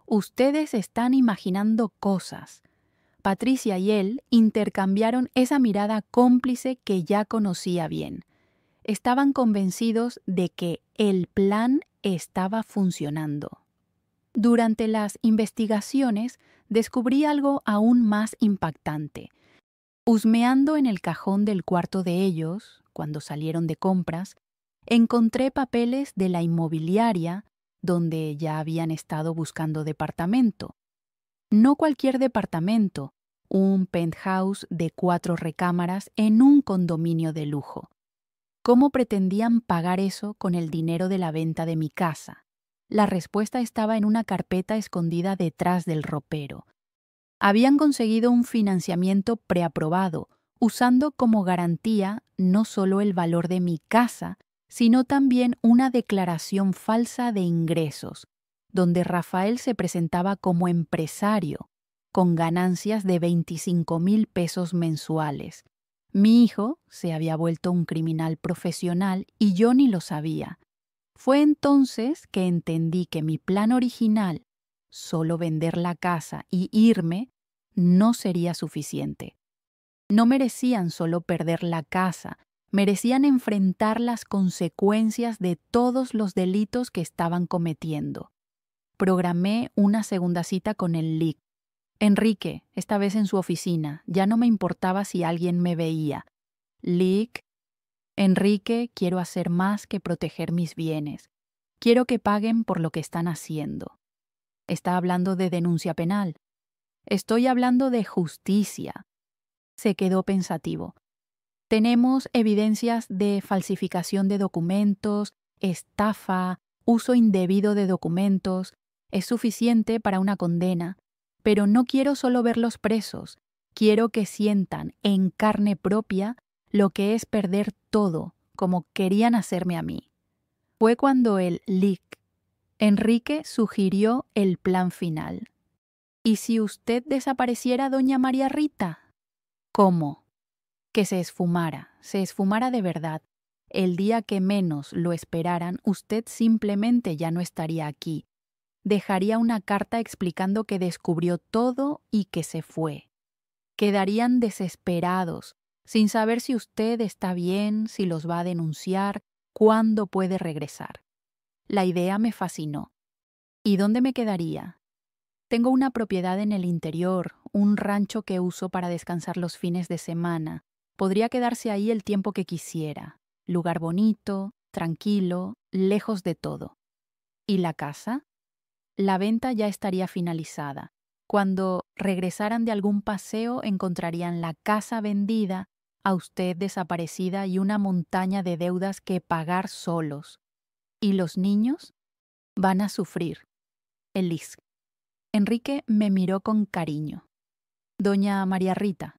Ustedes están imaginando cosas. Patricia y él intercambiaron esa mirada cómplice que ya conocía bien. Estaban convencidos de que el plan estaba funcionando. Durante las investigaciones descubrí algo aún más impactante. Husmeando en el cajón del cuarto de ellos, cuando salieron de compras, encontré papeles de la inmobiliaria donde ya habían estado buscando departamento. No cualquier departamento, un penthouse de 4 recámaras en un condominio de lujo. ¿Cómo pretendían pagar eso con el dinero de la venta de mi casa? La respuesta estaba en una carpeta escondida detrás del ropero. Habían conseguido un financiamiento preaprobado, usando como garantía no solo el valor de mi casa, sino también una declaración falsa de ingresos, donde Rafael se presentaba como empresario, con ganancias de 25,000 pesos mensuales. Mi hijo se había vuelto un criminal profesional y yo ni lo sabía. Fue entonces que entendí que mi plan original, solo vender la casa y irme, no sería suficiente. No merecían solo perder la casa, merecían enfrentar las consecuencias de todos los delitos que estaban cometiendo. Programé una segunda cita con el Lic. Enrique, esta vez en su oficina, ya no me importaba si alguien me veía. Lic, Enrique, quiero hacer más que proteger mis bienes. Quiero que paguen por lo que están haciendo. ¿Está hablando de denuncia penal? Estoy hablando de justicia. Se quedó pensativo. Tenemos evidencias de falsificación de documentos, estafa, uso indebido de documentos. Es suficiente para una condena, pero no quiero solo verlos presos. Quiero que sientan en carne propia lo que es perder todo, como querían hacerme a mí. Fue cuando el Lic Enrique sugirió el plan final. ¿Y si usted desapareciera, doña María Rita? ¿Cómo? Que se esfumara de verdad. El día que menos lo esperaran, usted simplemente ya no estaría aquí. Dejaría una carta explicando que descubrió todo y que se fue. Quedarían desesperados, sin saber si usted está bien, si los va a denunciar, cuándo puede regresar. La idea me fascinó. ¿Y dónde me quedaría? Tengo una propiedad en el interior, un rancho que uso para descansar los fines de semana. Podría quedarse ahí el tiempo que quisiera. Lugar bonito, tranquilo, lejos de todo. ¿Y la casa? La venta ya estaría finalizada. Cuando regresaran de algún paseo encontrarían la casa vendida, a usted desaparecida y una montaña de deudas que pagar solos. ¿Y los niños? Van a sufrir. Elis. Enrique me miró con cariño. Doña María Rita,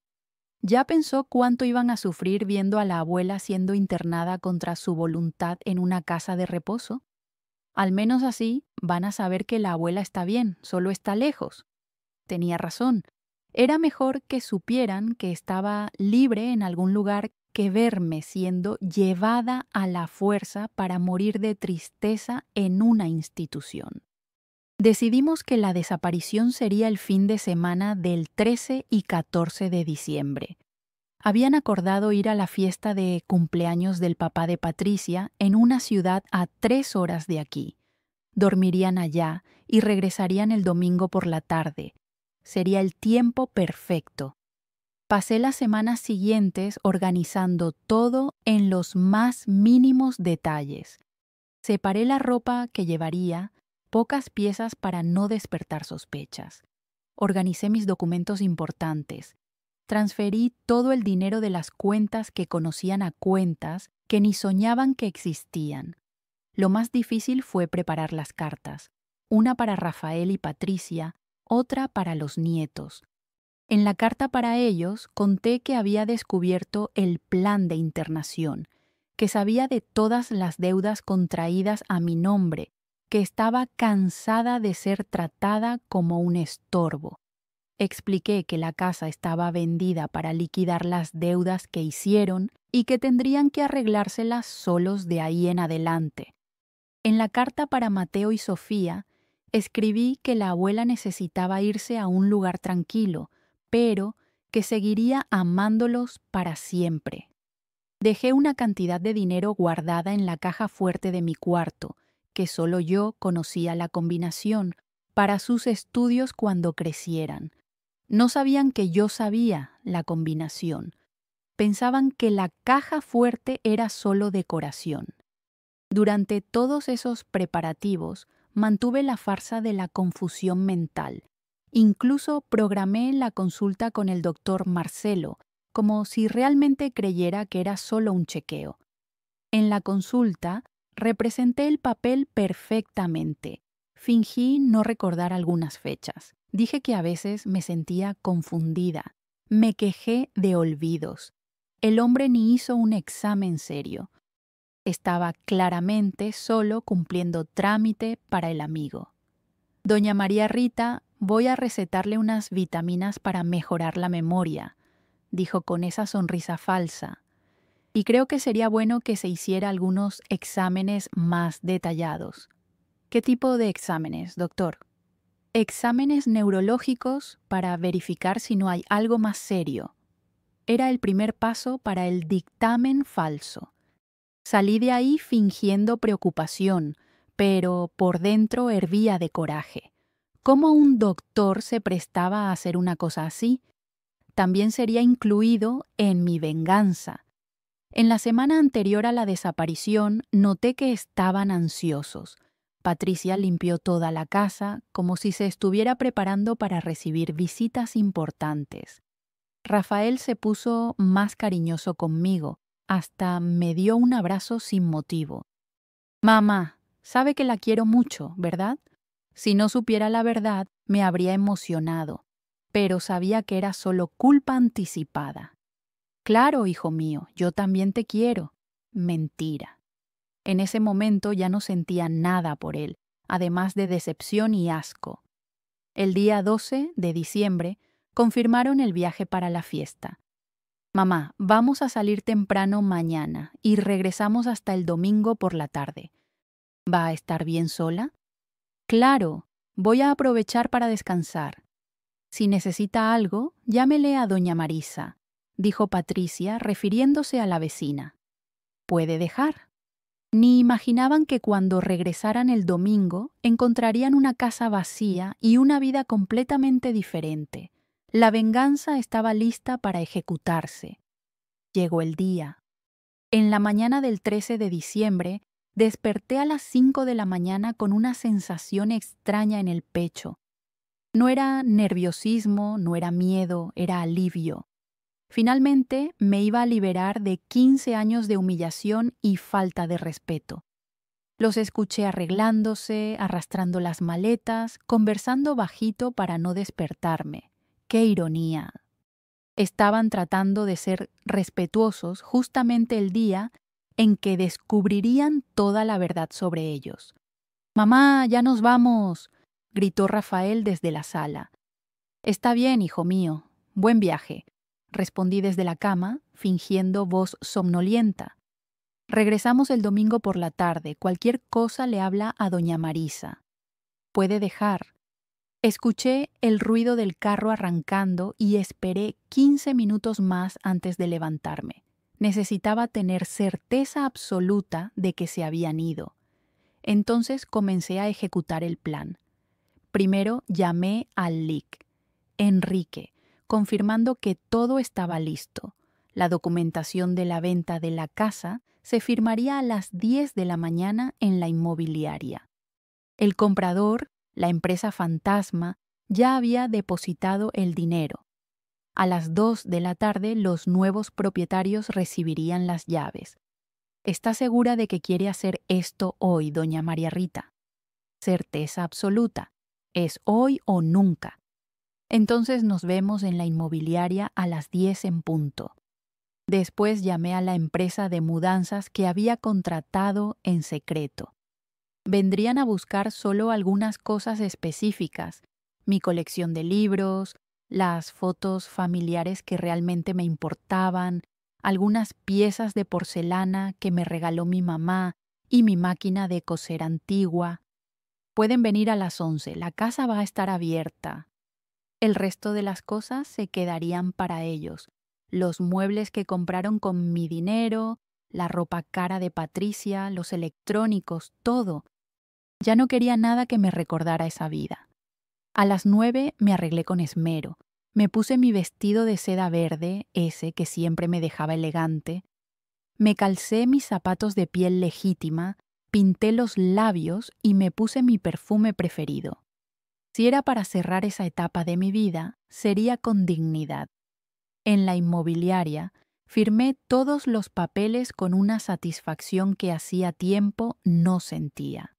¿ya pensó cuánto iban a sufrir viendo a la abuela siendo internada contra su voluntad en una casa de reposo? Al menos así van a saber que la abuela está bien, solo está lejos. Tenía razón. Era mejor que supieran que estaba libre en algún lugar que verme siendo llevada a la fuerza para morir de tristeza en una institución. Decidimos que la desaparición sería el fin de semana del 13 y 14 de diciembre. Habían acordado ir a la fiesta de cumpleaños del papá de Patricia en una ciudad a 3 horas de aquí. Dormirían allá y regresarían el domingo por la tarde. Sería el tiempo perfecto. Pasé las semanas siguientes organizando todo en los más mínimos detalles. Separé la ropa que llevaría, pocas piezas para no despertar sospechas. Organicé mis documentos importantes. Transferí todo el dinero de las cuentas que conocían a cuentas que ni soñaban que existían. Lo más difícil fue preparar las cartas, una para Rafael y Patricia, otra para los nietos. En la carta para ellos conté que había descubierto el plan de internación, que sabía de todas las deudas contraídas a mi nombre, que estaba cansada de ser tratada como un estorbo. Expliqué que la casa estaba vendida para liquidar las deudas que hicieron y que tendrían que arreglárselas solos de ahí en adelante. En la carta para Mateo y Sofía, escribí que la abuela necesitaba irse a un lugar tranquilo, pero que seguiría amándolos para siempre. Dejé una cantidad de dinero guardada en la caja fuerte de mi cuarto, que solo yo conocía la combinación, para sus estudios cuando crecieran. No sabían que yo sabía la combinación. Pensaban que la caja fuerte era solo decoración. Durante todos esos preparativos, mantuve la farsa de la confusión mental. Incluso programé la consulta con el doctor Marcelo, como si realmente creyera que era solo un chequeo. En la consulta, representé el papel perfectamente. Fingí no recordar algunas fechas. Dije que a veces me sentía confundida. Me quejé de olvidos. El hombre ni hizo un examen serio. Estaba claramente solo cumpliendo trámite para el amigo. Doña María Rita, voy a recetarle unas vitaminas para mejorar la memoria, dijo con esa sonrisa falsa. Y creo que sería bueno que se hiciera algunos exámenes más detallados. ¿Qué tipo de exámenes, doctor? Exámenes neurológicos para verificar si no hay algo más serio. Era el primer paso para el dictamen falso. Salí de ahí fingiendo preocupación, pero por dentro hervía de coraje. ¿Cómo un doctor se prestaba a hacer una cosa así? También sería incluido en mi venganza. En la semana anterior a la desaparición noté que estaban ansiosos. Patricia limpió toda la casa como si se estuviera preparando para recibir visitas importantes. Rafael se puso más cariñoso conmigo, hasta me dio un abrazo sin motivo. Mamá, sabe que la quiero mucho, ¿verdad? Si no supiera la verdad, me habría emocionado, pero sabía que era solo culpa anticipada. Claro, hijo mío, yo también te quiero. Mentira. En ese momento ya no sentía nada por él, además de decepción y asco. El día 12 de diciembre confirmaron el viaje para la fiesta. Mamá, vamos a salir temprano mañana y regresamos hasta el domingo por la tarde. ¿Va a estar bien sola? Claro, voy a aprovechar para descansar. Si necesita algo, llámele a doña Marisa, dijo Patricia refiriéndose a la vecina. Puede dejar. Ni imaginaban que cuando regresaran el domingo encontrarían una casa vacía y una vida completamente diferente. La venganza estaba lista para ejecutarse. Llegó el día. En la mañana del 13 de diciembre, desperté a las 5 de la mañana con una sensación extraña en el pecho. No era nerviosismo, no era miedo, era alivio. Finalmente me iba a liberar de 15 años de humillación y falta de respeto. Los escuché arreglándose, arrastrando las maletas, conversando bajito para no despertarme. ¡Qué ironía! Estaban tratando de ser respetuosos justamente el día en que descubrirían toda la verdad sobre ellos. «Mamá, ya nos vamos», gritó Rafael desde la sala. «Está bien, hijo mío. Buen viaje», respondí desde la cama, fingiendo voz somnolienta. «Regresamos el domingo por la tarde. Cualquier cosa le habla a doña Marisa». Puede dejar. Escuché el ruido del carro arrancando y esperé 15 minutos más antes de levantarme. Necesitaba tener certeza absoluta de que se habían ido. Entonces comencé a ejecutar el plan. Primero llamé al LIC, Enrique, confirmando que todo estaba listo. La documentación de la venta de la casa se firmaría a las 10 de la mañana en la inmobiliaria. El comprador, la empresa fantasma, ya había depositado el dinero. A las 2 de la tarde los nuevos propietarios recibirían las llaves. ¿Está segura de que quiere hacer esto hoy, doña María Rita? Certeza absoluta. Es hoy o nunca. Entonces nos vemos en la inmobiliaria a las 10 en punto. Después llamé a la empresa de mudanzas que había contratado en secreto. Vendrían a buscar solo algunas cosas específicas, mi colección de libros, las fotos familiares que realmente me importaban, algunas piezas de porcelana que me regaló mi mamá y mi máquina de coser antigua. Pueden venir a las 11, la casa va a estar abierta. El resto de las cosas se quedarían para ellos. Los muebles que compraron con mi dinero, la ropa cara de Patricia, los electrónicos, todo. Ya no quería nada que me recordara esa vida. A las 9 me arreglé con esmero. Me puse mi vestido de seda verde, ese que siempre me dejaba elegante. Me calcé mis zapatos de piel legítima, pinté los labios y me puse mi perfume preferido. Si era para cerrar esa etapa de mi vida, sería con dignidad. En la inmobiliaria, firmé todos los papeles con una satisfacción que hacía tiempo no sentía.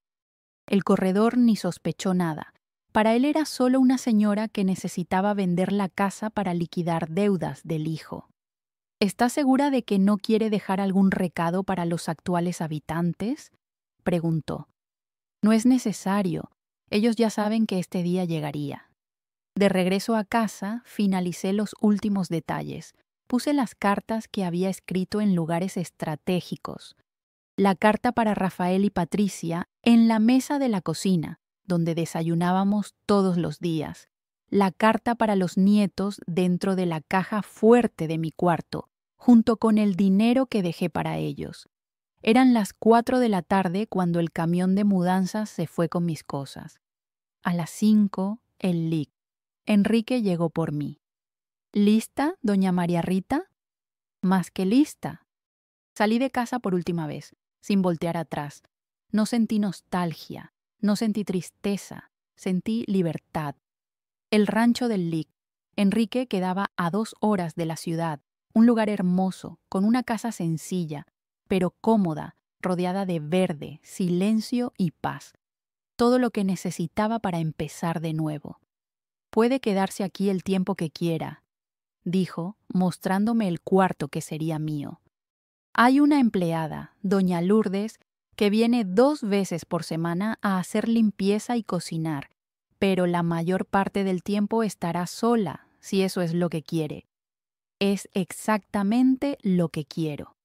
El corredor ni sospechó nada. Para él era solo una señora que necesitaba vender la casa para liquidar deudas del hijo. ¿Está segura de que no quiere dejar algún recado para los actuales habitantes?, preguntó. No es necesario. Ellos ya saben que este día llegaría. De regreso a casa, finalicé los últimos detalles. Puse las cartas que había escrito en lugares estratégicos. La carta para Rafael y Patricia en la mesa de la cocina, donde desayunábamos todos los días. La carta para los nietos dentro de la caja fuerte de mi cuarto, junto con el dinero que dejé para ellos. Eran las 4 de la tarde cuando el camión de mudanzas se fue con mis cosas. A las 5, el LIC. Enrique llegó por mí. ¿Lista, doña María Rita? Más que lista. Salí de casa por última vez, sin voltear atrás. No sentí nostalgia, no sentí tristeza, sentí libertad. El rancho del LIC. Enrique quedaba a 2 horas de la ciudad, un lugar hermoso, con una casa sencilla, pero cómoda, rodeada de verde, silencio y paz. Todo lo que necesitaba para empezar de nuevo. Puede quedarse aquí el tiempo que quiera, dijo, mostrándome el cuarto que sería mío. Hay una empleada, doña Lourdes, que viene 2 veces por semana a hacer limpieza y cocinar, pero la mayor parte del tiempo estará sola, si eso es lo que quiere. Es exactamente lo que quiero.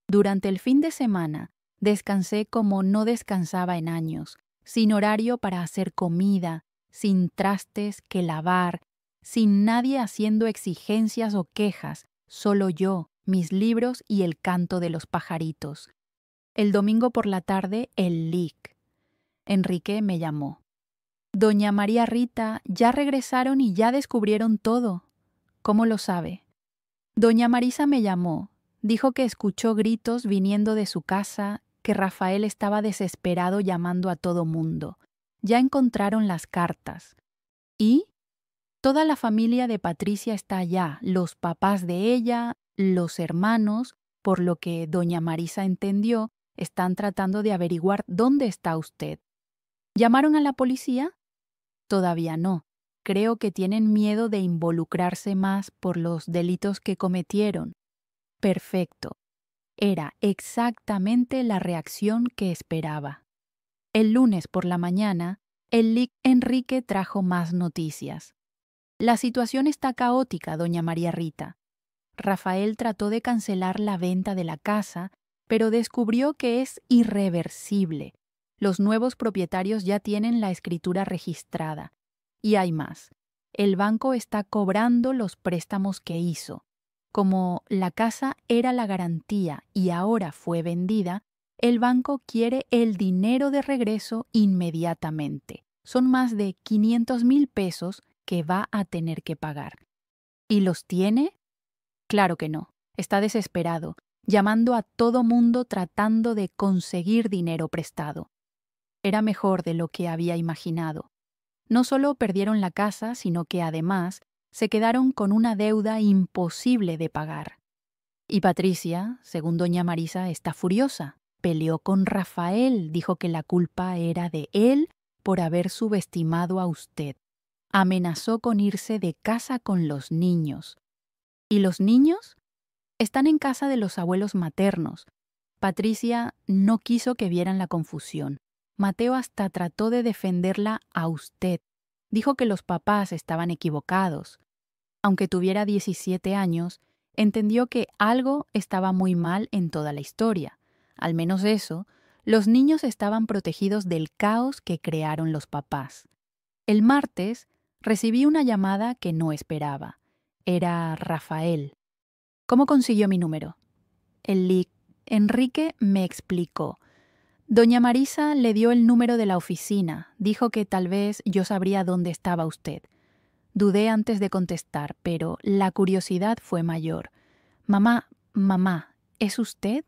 Durante el fin de semana, descansé como no descansaba en años, sin horario para hacer comida, sin trastes que lavar, sin nadie haciendo exigencias o quejas, solo yo, mis libros y el canto de los pajaritos. El domingo por la tarde, el LIC. Enrique me llamó. Doña María Rita, ya regresaron y ya descubrieron todo. ¿Cómo lo sabe? Doña Marisa me llamó. Dijo que escuchó gritos viniendo de su casa, que Rafael estaba desesperado llamando a todo mundo. Ya encontraron las cartas. ¿Y? Toda la familia de Patricia está allá, los papás de ella, los hermanos, por lo que doña Marisa entendió, están tratando de averiguar dónde está usted. ¿Llamaron a la policía? Todavía no. Creo que tienen miedo de involucrarse más por los delitos que cometieron. Perfecto. Era exactamente la reacción que esperaba. El lunes por la mañana, el LIC Enrique trajo más noticias. La situación está caótica, doña María Rita. Rafael trató de cancelar la venta de la casa, pero descubrió que es irreversible. Los nuevos propietarios ya tienen la escritura registrada. Y hay más. El banco está cobrando los préstamos que hizo. Como la casa era la garantía y ahora fue vendida, el banco quiere el dinero de regreso inmediatamente. Son más de 500,000 pesos que va a tener que pagar. ¿Y los tiene? Claro que no. Está desesperado, llamando a todo mundo tratando de conseguir dinero prestado. Era mejor de lo que había imaginado. No solo perdieron la casa, sino que además se quedaron con una deuda imposible de pagar. Y Patricia, según doña Marisa, está furiosa. Peleó con Rafael, dijo que la culpa era de él por haber subestimado a usted. Amenazó con irse de casa con los niños. ¿Y los niños? Están en casa de los abuelos maternos. Patricia no quiso que vieran la confusión. Mateo hasta trató de defenderla a usted. Dijo que los papás estaban equivocados. Aunque tuviera 17 años, entendió que algo estaba muy mal en toda la historia. Al menos eso, los niños estaban protegidos del caos que crearon los papás. El martes recibí una llamada que no esperaba. Era Rafael. ¿Cómo consiguió mi número? Enrique me explicó. Doña Marisa le dio el número de la oficina. Dijo que tal vez yo sabría dónde estaba usted. Dudé antes de contestar, pero la curiosidad fue mayor. Mamá, ¿es usted?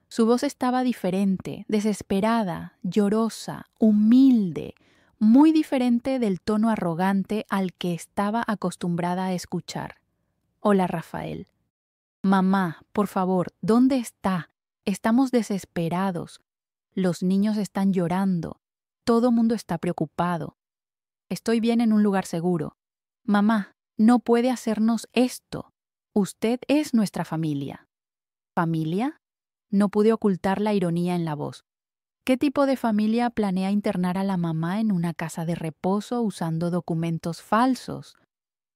Su voz estaba diferente, desesperada, llorosa, humilde, muy diferente del tono arrogante al que estaba acostumbrada a escuchar. Hola, Rafael. Mamá, por favor, ¿dónde está? Estamos desesperados. Los niños están llorando. Todo mundo está preocupado. Estoy bien en un lugar seguro. Mamá, no puede hacernos esto. Usted es nuestra familia. ¿Familia? No pude ocultar la ironía en la voz. ¿Qué tipo de familia planea internar a la mamá en una casa de reposo usando documentos falsos?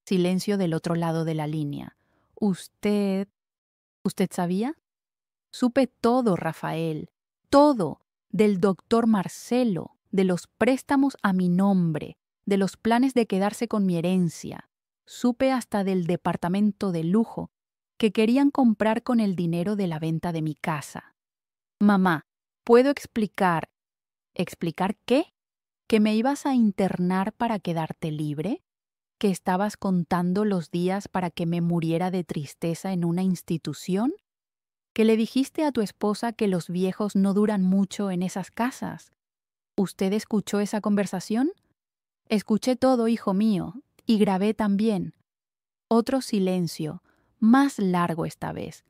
Silencio del otro lado de la línea. ¿Usted sabía? Supe todo, Rafael. Todo. Del doctor Marcelo, de los préstamos a mi nombre, de los planes de quedarse con mi herencia. Supe hasta del departamento de lujo que querían comprar con el dinero de la venta de mi casa. Mamá, ¿puedo explicar? ¿Explicar qué? ¿Que me ibas a internar para quedarte libre? ¿Que estabas contando los días para que me muriera de tristeza en una institución? ¿Que le dijiste a tu esposa que los viejos no duran mucho en esas casas? ¿Usted escuchó esa conversación? Escuché todo, hijo mío, y grabé también. Otro silencio, más largo esta vez.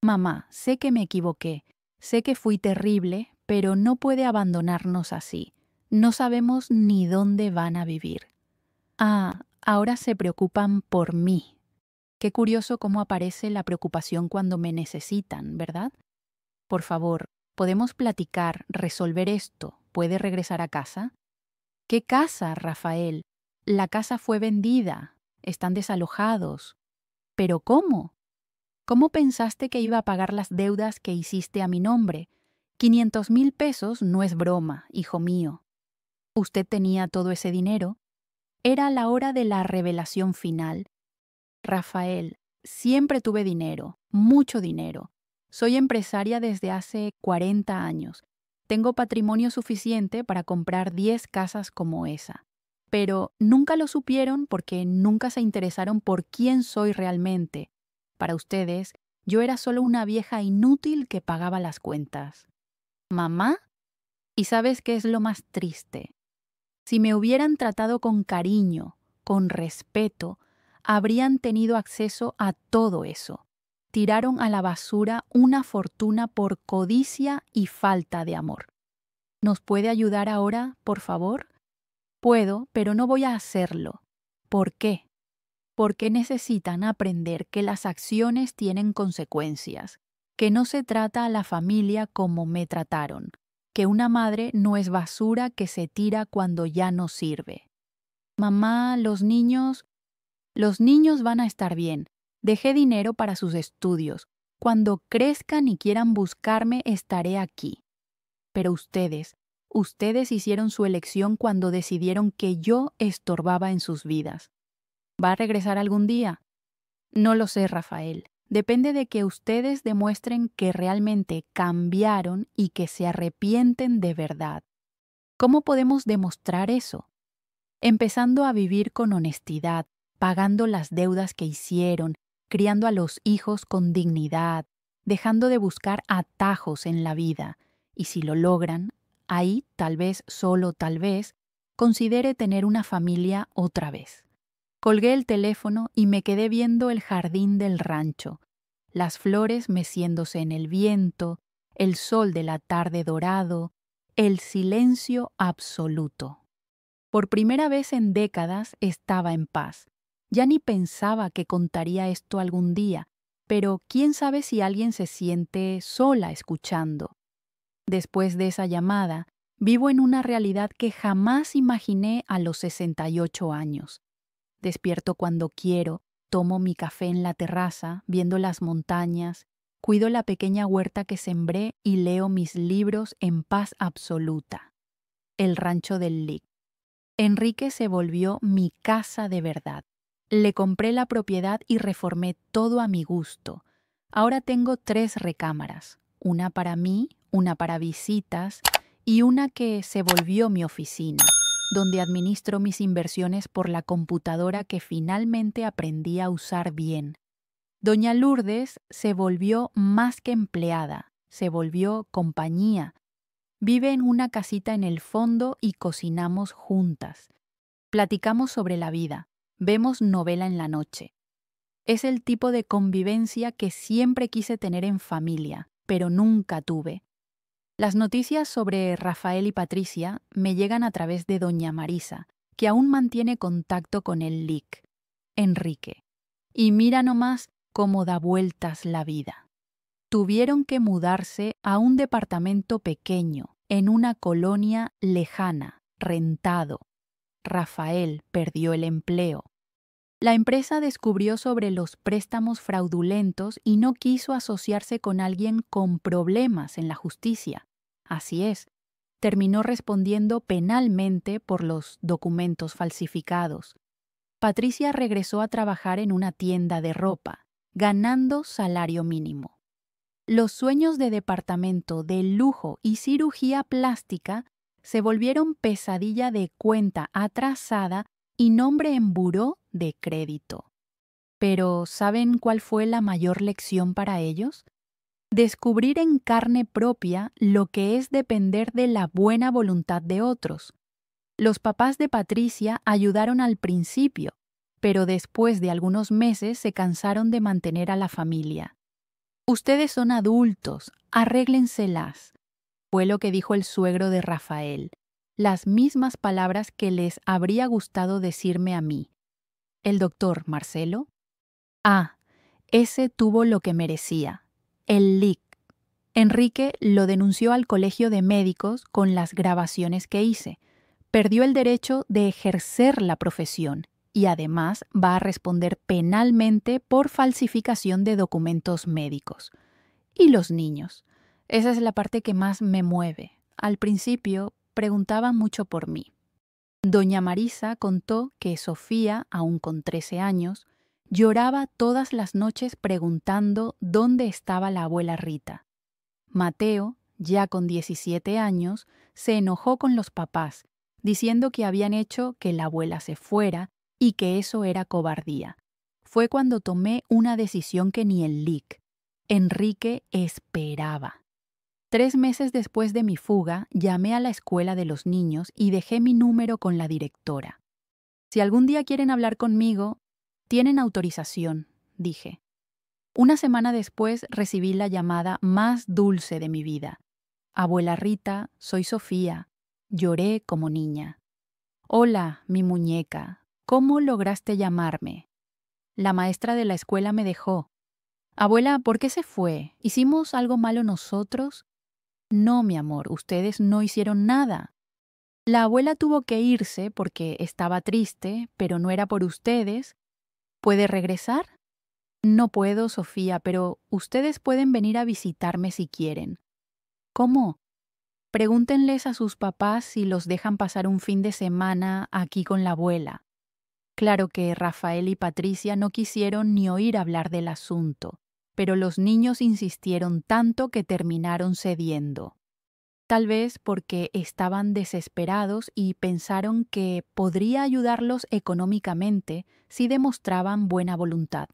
Mamá, sé que me equivoqué, sé que fui terrible, pero no puede abandonarnos así. No sabemos ni dónde van a vivir. Ah, ahora se preocupan por mí. Qué curioso cómo aparece la preocupación cuando me necesitan, ¿verdad? Por favor, ¿podemos platicar, resolver esto? ¿Puede regresar a casa? ¿Qué casa, Rafael? La casa fue vendida. Están desalojados. ¿Pero cómo? ¿Cómo pensaste que iba a pagar las deudas que hiciste a mi nombre? 500,000 pesos no es broma, hijo mío. ¿Usted tenía todo ese dinero? Era la hora de la revelación final. Rafael, siempre tuve dinero, mucho dinero. Soy empresaria desde hace 40 años. Tengo patrimonio suficiente para comprar 10 casas como esa. Pero nunca lo supieron porque nunca se interesaron por quién soy realmente. Para ustedes, yo era solo una vieja inútil que pagaba las cuentas. ¿Mamá? ¿Y sabes qué es lo más triste? Si me hubieran tratado con cariño, con respeto, habrían tenido acceso a todo eso. Tiraron a la basura una fortuna por codicia y falta de amor. ¿Nos puede ayudar ahora, por favor? Puedo, pero no voy a hacerlo. ¿Por qué? Porque necesitan aprender que las acciones tienen consecuencias, que no se trata a la familia como me trataron, que una madre no es basura que se tira cuando ya no sirve. Mamá, los niños van a estar bien. Dejé dinero para sus estudios. Cuando crezcan y quieran buscarme, estaré aquí. Pero ustedes Ustedes hicieron su elección cuando decidieron que yo estorbaba en sus vidas. ¿Va a regresar algún día? No lo sé, Rafael. Depende de que ustedes demuestren que realmente cambiaron y que se arrepienten de verdad. ¿Cómo podemos demostrar eso? Empezando a vivir con honestidad, pagando las deudas que hicieron, criando a los hijos con dignidad, dejando de buscar atajos en la vida. Y si lo logran, ahí, tal vez, solo tal vez, considere tener una familia otra vez. Colgué el teléfono y me quedé viendo el jardín del rancho, las flores meciéndose en el viento, el sol de la tarde dorado, el silencio absoluto. Por primera vez en décadas estaba en paz. Ya ni pensaba que contaría esto algún día, pero quién sabe si alguien se siente sola escuchando. Después de esa llamada, vivo en una realidad que jamás imaginé a los 68 años. Despierto cuando quiero, tomo mi café en la terraza, viendo las montañas, cuido la pequeña huerta que sembré y leo mis libros en paz absoluta. El rancho del Lic. Enrique se volvió mi casa de verdad. Le compré la propiedad y reformé todo a mi gusto. Ahora tengo 3 recámaras, una para mí, una para visitas y una que se volvió mi oficina, donde administro mis inversiones por la computadora que finalmente aprendí a usar bien. Doña Lourdes se volvió más que empleada, se volvió compañía. Vive en una casita en el fondo y cocinamos juntas. Platicamos sobre la vida, vemos novela en la noche. Es el tipo de convivencia que siempre quise tener en familia, pero nunca tuve. Las noticias sobre Rafael y Patricia me llegan a través de doña Marisa, que aún mantiene contacto con el Lic, Enrique. Y mira nomás cómo da vueltas la vida. Tuvieron que mudarse a un departamento pequeño, en una colonia lejana, rentado. Rafael perdió el empleo. La empresa descubrió sobre los préstamos fraudulentos y no quiso asociarse con alguien con problemas en la justicia. Así es, terminó respondiendo penalmente por los documentos falsificados. Patricia regresó a trabajar en una tienda de ropa, ganando salario mínimo. Los sueños de departamento de lujo y cirugía plástica se volvieron pesadilla de cuenta atrasada y nombre en buró de crédito. Pero ¿saben cuál fue la mayor lección para ellos? Descubrir en carne propia lo que es depender de la buena voluntad de otros. Los papás de Patricia ayudaron al principio, pero después de algunos meses se cansaron de mantener a la familia. Ustedes son adultos, arréglenselas, fue lo que dijo el suegro de Rafael, las mismas palabras que les habría gustado decirme a mí. ¿El doctor Marcelo? Ah, ese tuvo lo que merecía, el Lic. Enrique lo denunció al colegio de médicos con las grabaciones que hice. Perdió el derecho de ejercer la profesión y además va a responder penalmente por falsificación de documentos médicos. ¿Y los niños? Esa es la parte que más me mueve. Al principio preguntaban mucho por mí. Doña Marisa contó que Sofía, aún con 13 años, lloraba todas las noches preguntando dónde estaba la abuela Rita. Mateo, ya con 17 años, se enojó con los papás, diciendo que habían hecho que la abuela se fuera y que eso era cobardía. Fue cuando tomé una decisión que ni el Lic. Enrique esperaba. 3 meses después de mi fuga, llamé a la escuela de los niños y dejé mi número con la directora. Si algún día quieren hablar conmigo, tienen autorización, dije. Una semana después recibí la llamada más dulce de mi vida. Abuela Rita, soy Sofía. Lloré como niña. Hola, mi muñeca. ¿Cómo lograste llamarme? La maestra de la escuela me dejó. Abuela, ¿por qué se fue? ¿Hicimos algo malo nosotros? No, mi amor, ustedes no hicieron nada. La abuela tuvo que irse porque estaba triste, pero no era por ustedes. ¿Puede regresar? No puedo, Sofía, pero ustedes pueden venir a visitarme si quieren. ¿Cómo? Pregúntenles a sus papás si los dejan pasar un fin de semana aquí con la abuela. Claro que Rafael y Patricia no quisieron ni oír hablar del asunto, pero los niños insistieron tanto que terminaron cediendo. Tal vez porque estaban desesperados y pensaron que podría ayudarlos económicamente si demostraban buena voluntad.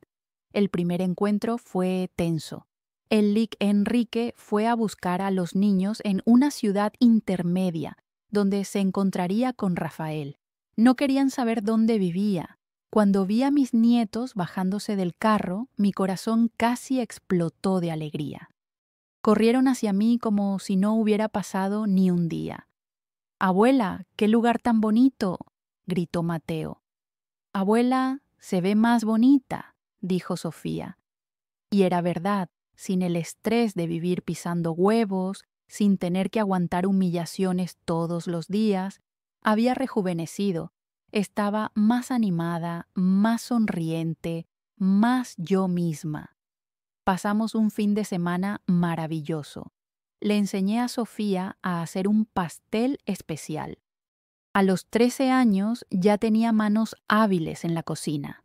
El primer encuentro fue tenso. El Lic Enrique fue a buscar a los niños en una ciudad intermedia, donde se encontraría con Rafael. No querían saber dónde vivía. Cuando vi a mis nietos bajándose del carro, mi corazón casi explotó de alegría. Corrieron hacia mí como si no hubiera pasado ni un día. «Abuela, qué lugar tan bonito», gritó Mateo. «Abuela, se ve más bonita», dijo Sofía. Y era verdad, sin el estrés de vivir pisando huevos, sin tener que aguantar humillaciones todos los días, había rejuvenecido. Estaba más animada, más sonriente, más yo misma. Pasamos un fin de semana maravilloso. Le enseñé a Sofía a hacer un pastel especial. A los 13 años ya tenía manos hábiles en la cocina.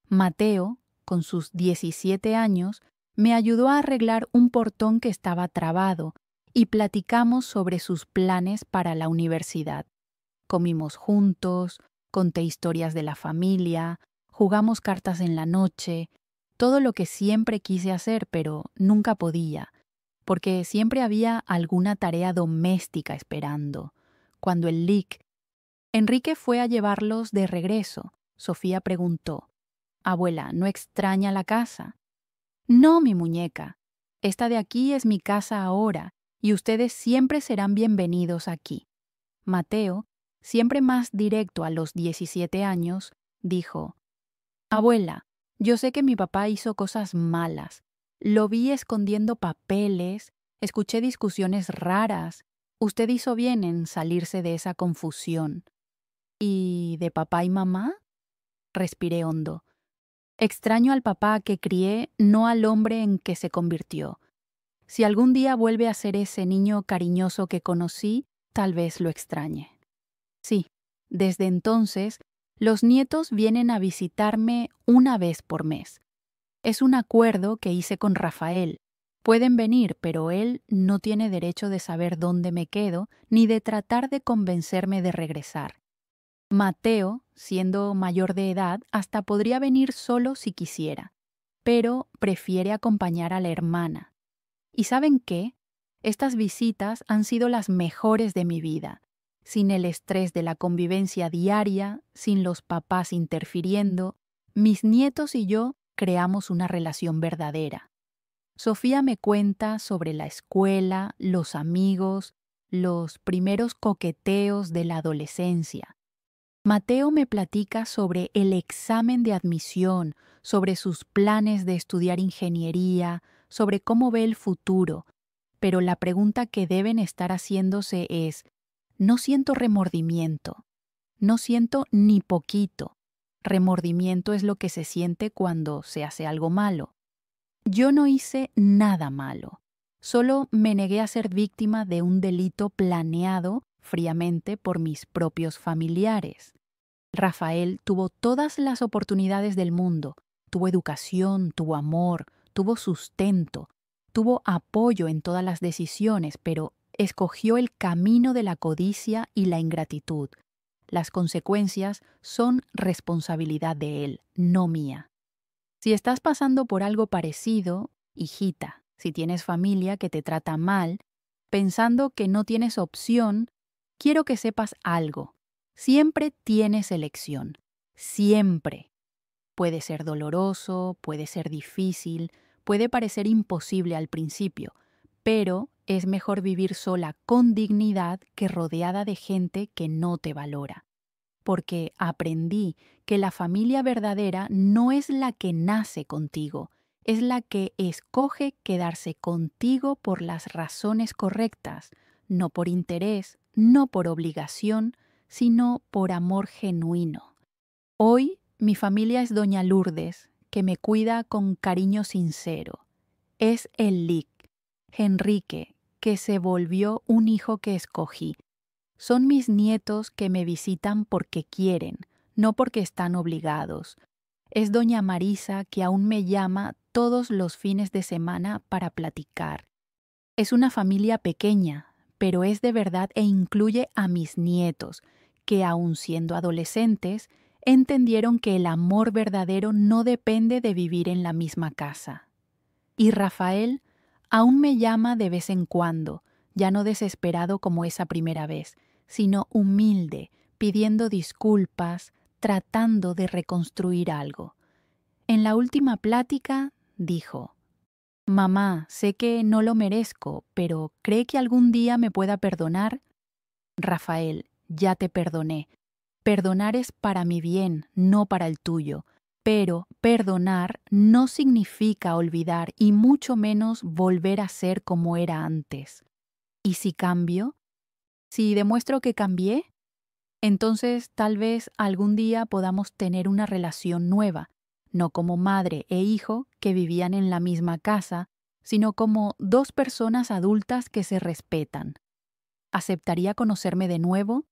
Mateo, con sus 17 años, me ayudó a arreglar un portón que estaba trabado y platicamos sobre sus planes para la universidad. Comimos juntos, conté historias de la familia, jugamos cartas en la noche, todo lo que siempre quise hacer, pero nunca podía, porque siempre había alguna tarea doméstica esperando. Cuando el Lic Enrique fue a llevarlos de regreso, Sofía preguntó: «Abuela, ¿no extraña la casa?» «No, mi muñeca. Esta de aquí es mi casa ahora, y ustedes siempre serán bienvenidos aquí». Mateo, siempre más directo a los 17 años, dijo: «Abuela, yo sé que mi papá hizo cosas malas. Lo vi escondiendo papeles, escuché discusiones raras. Usted hizo bien en salirse de esa confusión». «¿Y de papá y mamá?», respiré hondo. «Extraño al papá que crié, no al hombre en que se convirtió. Si algún día vuelve a ser ese niño cariñoso que conocí, tal vez lo extrañe». Sí, desde entonces, los nietos vienen a visitarme una vez por mes. Es un acuerdo que hice con Rafael. Pueden venir, pero él no tiene derecho de saber dónde me quedo ni de tratar de convencerme de regresar. Mateo, siendo mayor de edad, hasta podría venir solo si quisiera, pero prefiere acompañar a la hermana. ¿Y saben qué? Estas visitas han sido las mejores de mi vida. Sin el estrés de la convivencia diaria, sin los papás interfiriendo, mis nietos y yo creamos una relación verdadera. Sofía me cuenta sobre la escuela, los amigos, los primeros coqueteos de la adolescencia. Mateo me platica sobre el examen de admisión, sobre sus planes de estudiar ingeniería, sobre cómo ve el futuro. Pero la pregunta que deben estar haciéndose es: no siento remordimiento, no siento ni poquito. Remordimiento es lo que se siente cuando se hace algo malo. Yo no hice nada malo, solo me negué a ser víctima de un delito planeado fríamente por mis propios familiares. Rafael tuvo todas las oportunidades del mundo, tuvo educación, tuvo amor, tuvo sustento, tuvo apoyo en todas las decisiones, pero escogió el camino de la codicia y la ingratitud. Las consecuencias son responsabilidad de él, no mía. Si estás pasando por algo parecido, hijita, si tienes familia que te trata mal, pensando que no tienes opción, quiero que sepas algo. Siempre tienes elección. Siempre. Puede ser doloroso, puede ser difícil, puede parecer imposible al principio, pero es mejor vivir sola con dignidad que rodeada de gente que no te valora. Porque aprendí que la familia verdadera no es la que nace contigo, es la que escoge quedarse contigo por las razones correctas, no por interés, no por obligación, sino por amor genuino. Hoy mi familia es doña Lourdes, que me cuida con cariño sincero. Es el Lic Enrique, que se volvió un hijo que escogí. Son mis nietos que me visitan porque quieren, no porque están obligados. Es doña Marisa que aún me llama todos los fines de semana para platicar. Es una familia pequeña, pero es de verdad e incluye a mis nietos, que aun siendo adolescentes, entendieron que el amor verdadero no depende de vivir en la misma casa. Y Rafael aún me llama de vez en cuando, ya no desesperado como esa primera vez, sino humilde, pidiendo disculpas, tratando de reconstruir algo. En la última plática dijo: «Mamá, sé que no lo merezco, pero ¿cree que algún día me pueda perdonar?» Rafael, ya te perdoné. Perdonar es para mi bien, no para el tuyo. Pero perdonar no significa olvidar y mucho menos volver a ser como era antes. ¿Y si cambio? ¿Si demuestro que cambié? Entonces tal vez algún día podamos tener una relación nueva, no como madre e hijo que vivían en la misma casa, sino como dos personas adultas que se respetan. ¿Aceptaría conocerme de nuevo?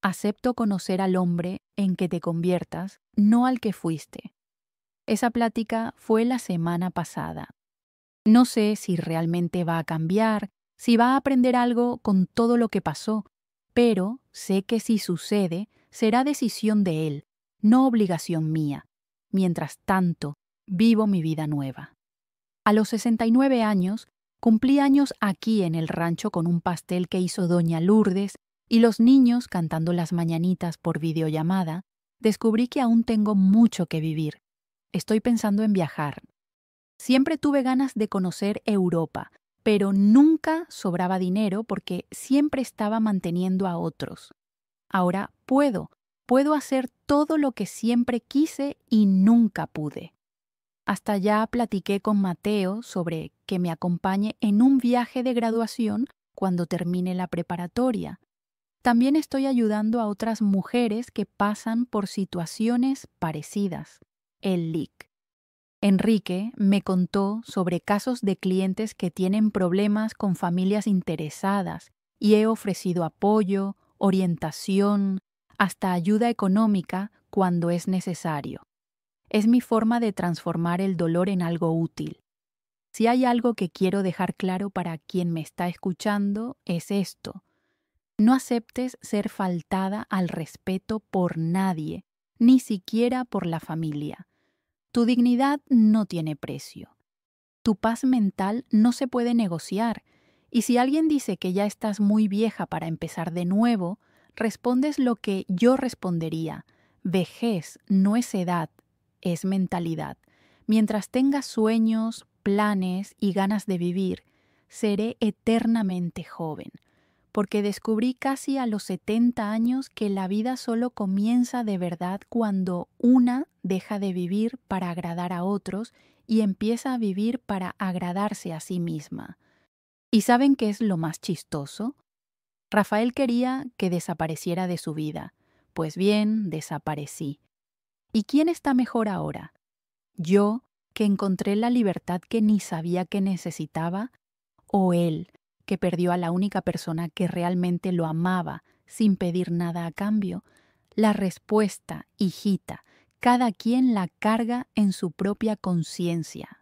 Acepto conocer al hombre en que te conviertas, no al que fuiste. Esa plática fue la semana pasada. No sé si realmente va a cambiar, si va a aprender algo con todo lo que pasó, pero sé que si sucede, será decisión de él, no obligación mía. Mientras tanto, vivo mi vida nueva. A los 69 años, cumplí años aquí en el rancho con un pastel que hizo doña Lourdes y los niños cantando las mañanitas por videollamada. Descubrí que aún tengo mucho que vivir. Estoy pensando en viajar. Siempre tuve ganas de conocer Europa, pero nunca sobraba dinero porque siempre estaba manteniendo a otros. Ahora puedo hacer todo lo que siempre quise y nunca pude. Hasta ya platiqué con Mateo sobre que me acompañe en un viaje de graduación cuando termine la preparatoria. También estoy ayudando a otras mujeres que pasan por situaciones parecidas. El LIC. Enrique me contó sobre casos de clientes que tienen problemas con familias interesadas y he ofrecido apoyo, orientación, hasta ayuda económica cuando es necesario. Es mi forma de transformar el dolor en algo útil. Si hay algo que quiero dejar claro para quien me está escuchando, es esto. No aceptes ser faltada al respeto por nadie, ni siquiera por la familia. Tu dignidad no tiene precio. Tu paz mental no se puede negociar, y si alguien dice que ya estás muy vieja para empezar de nuevo, respondes lo que yo respondería: vejez no es edad, es mentalidad. Mientras tengas sueños, planes y ganas de vivir, seré eternamente joven, porque descubrí casi a los 70 años que la vida solo comienza de verdad cuando una deja de vivir para agradar a otros y empieza a vivir para agradarse a sí misma. ¿Y saben qué es lo más chistoso? Rafael quería que desapareciera de su vida. Pues bien, desaparecí. ¿Y quién está mejor ahora? ¿Yo, que encontré la libertad que ni sabía que necesitaba? ¿O él, que perdió a la única persona que realmente lo amaba sin pedir nada a cambio? La respuesta, hijita, cada quien la carga en su propia conciencia.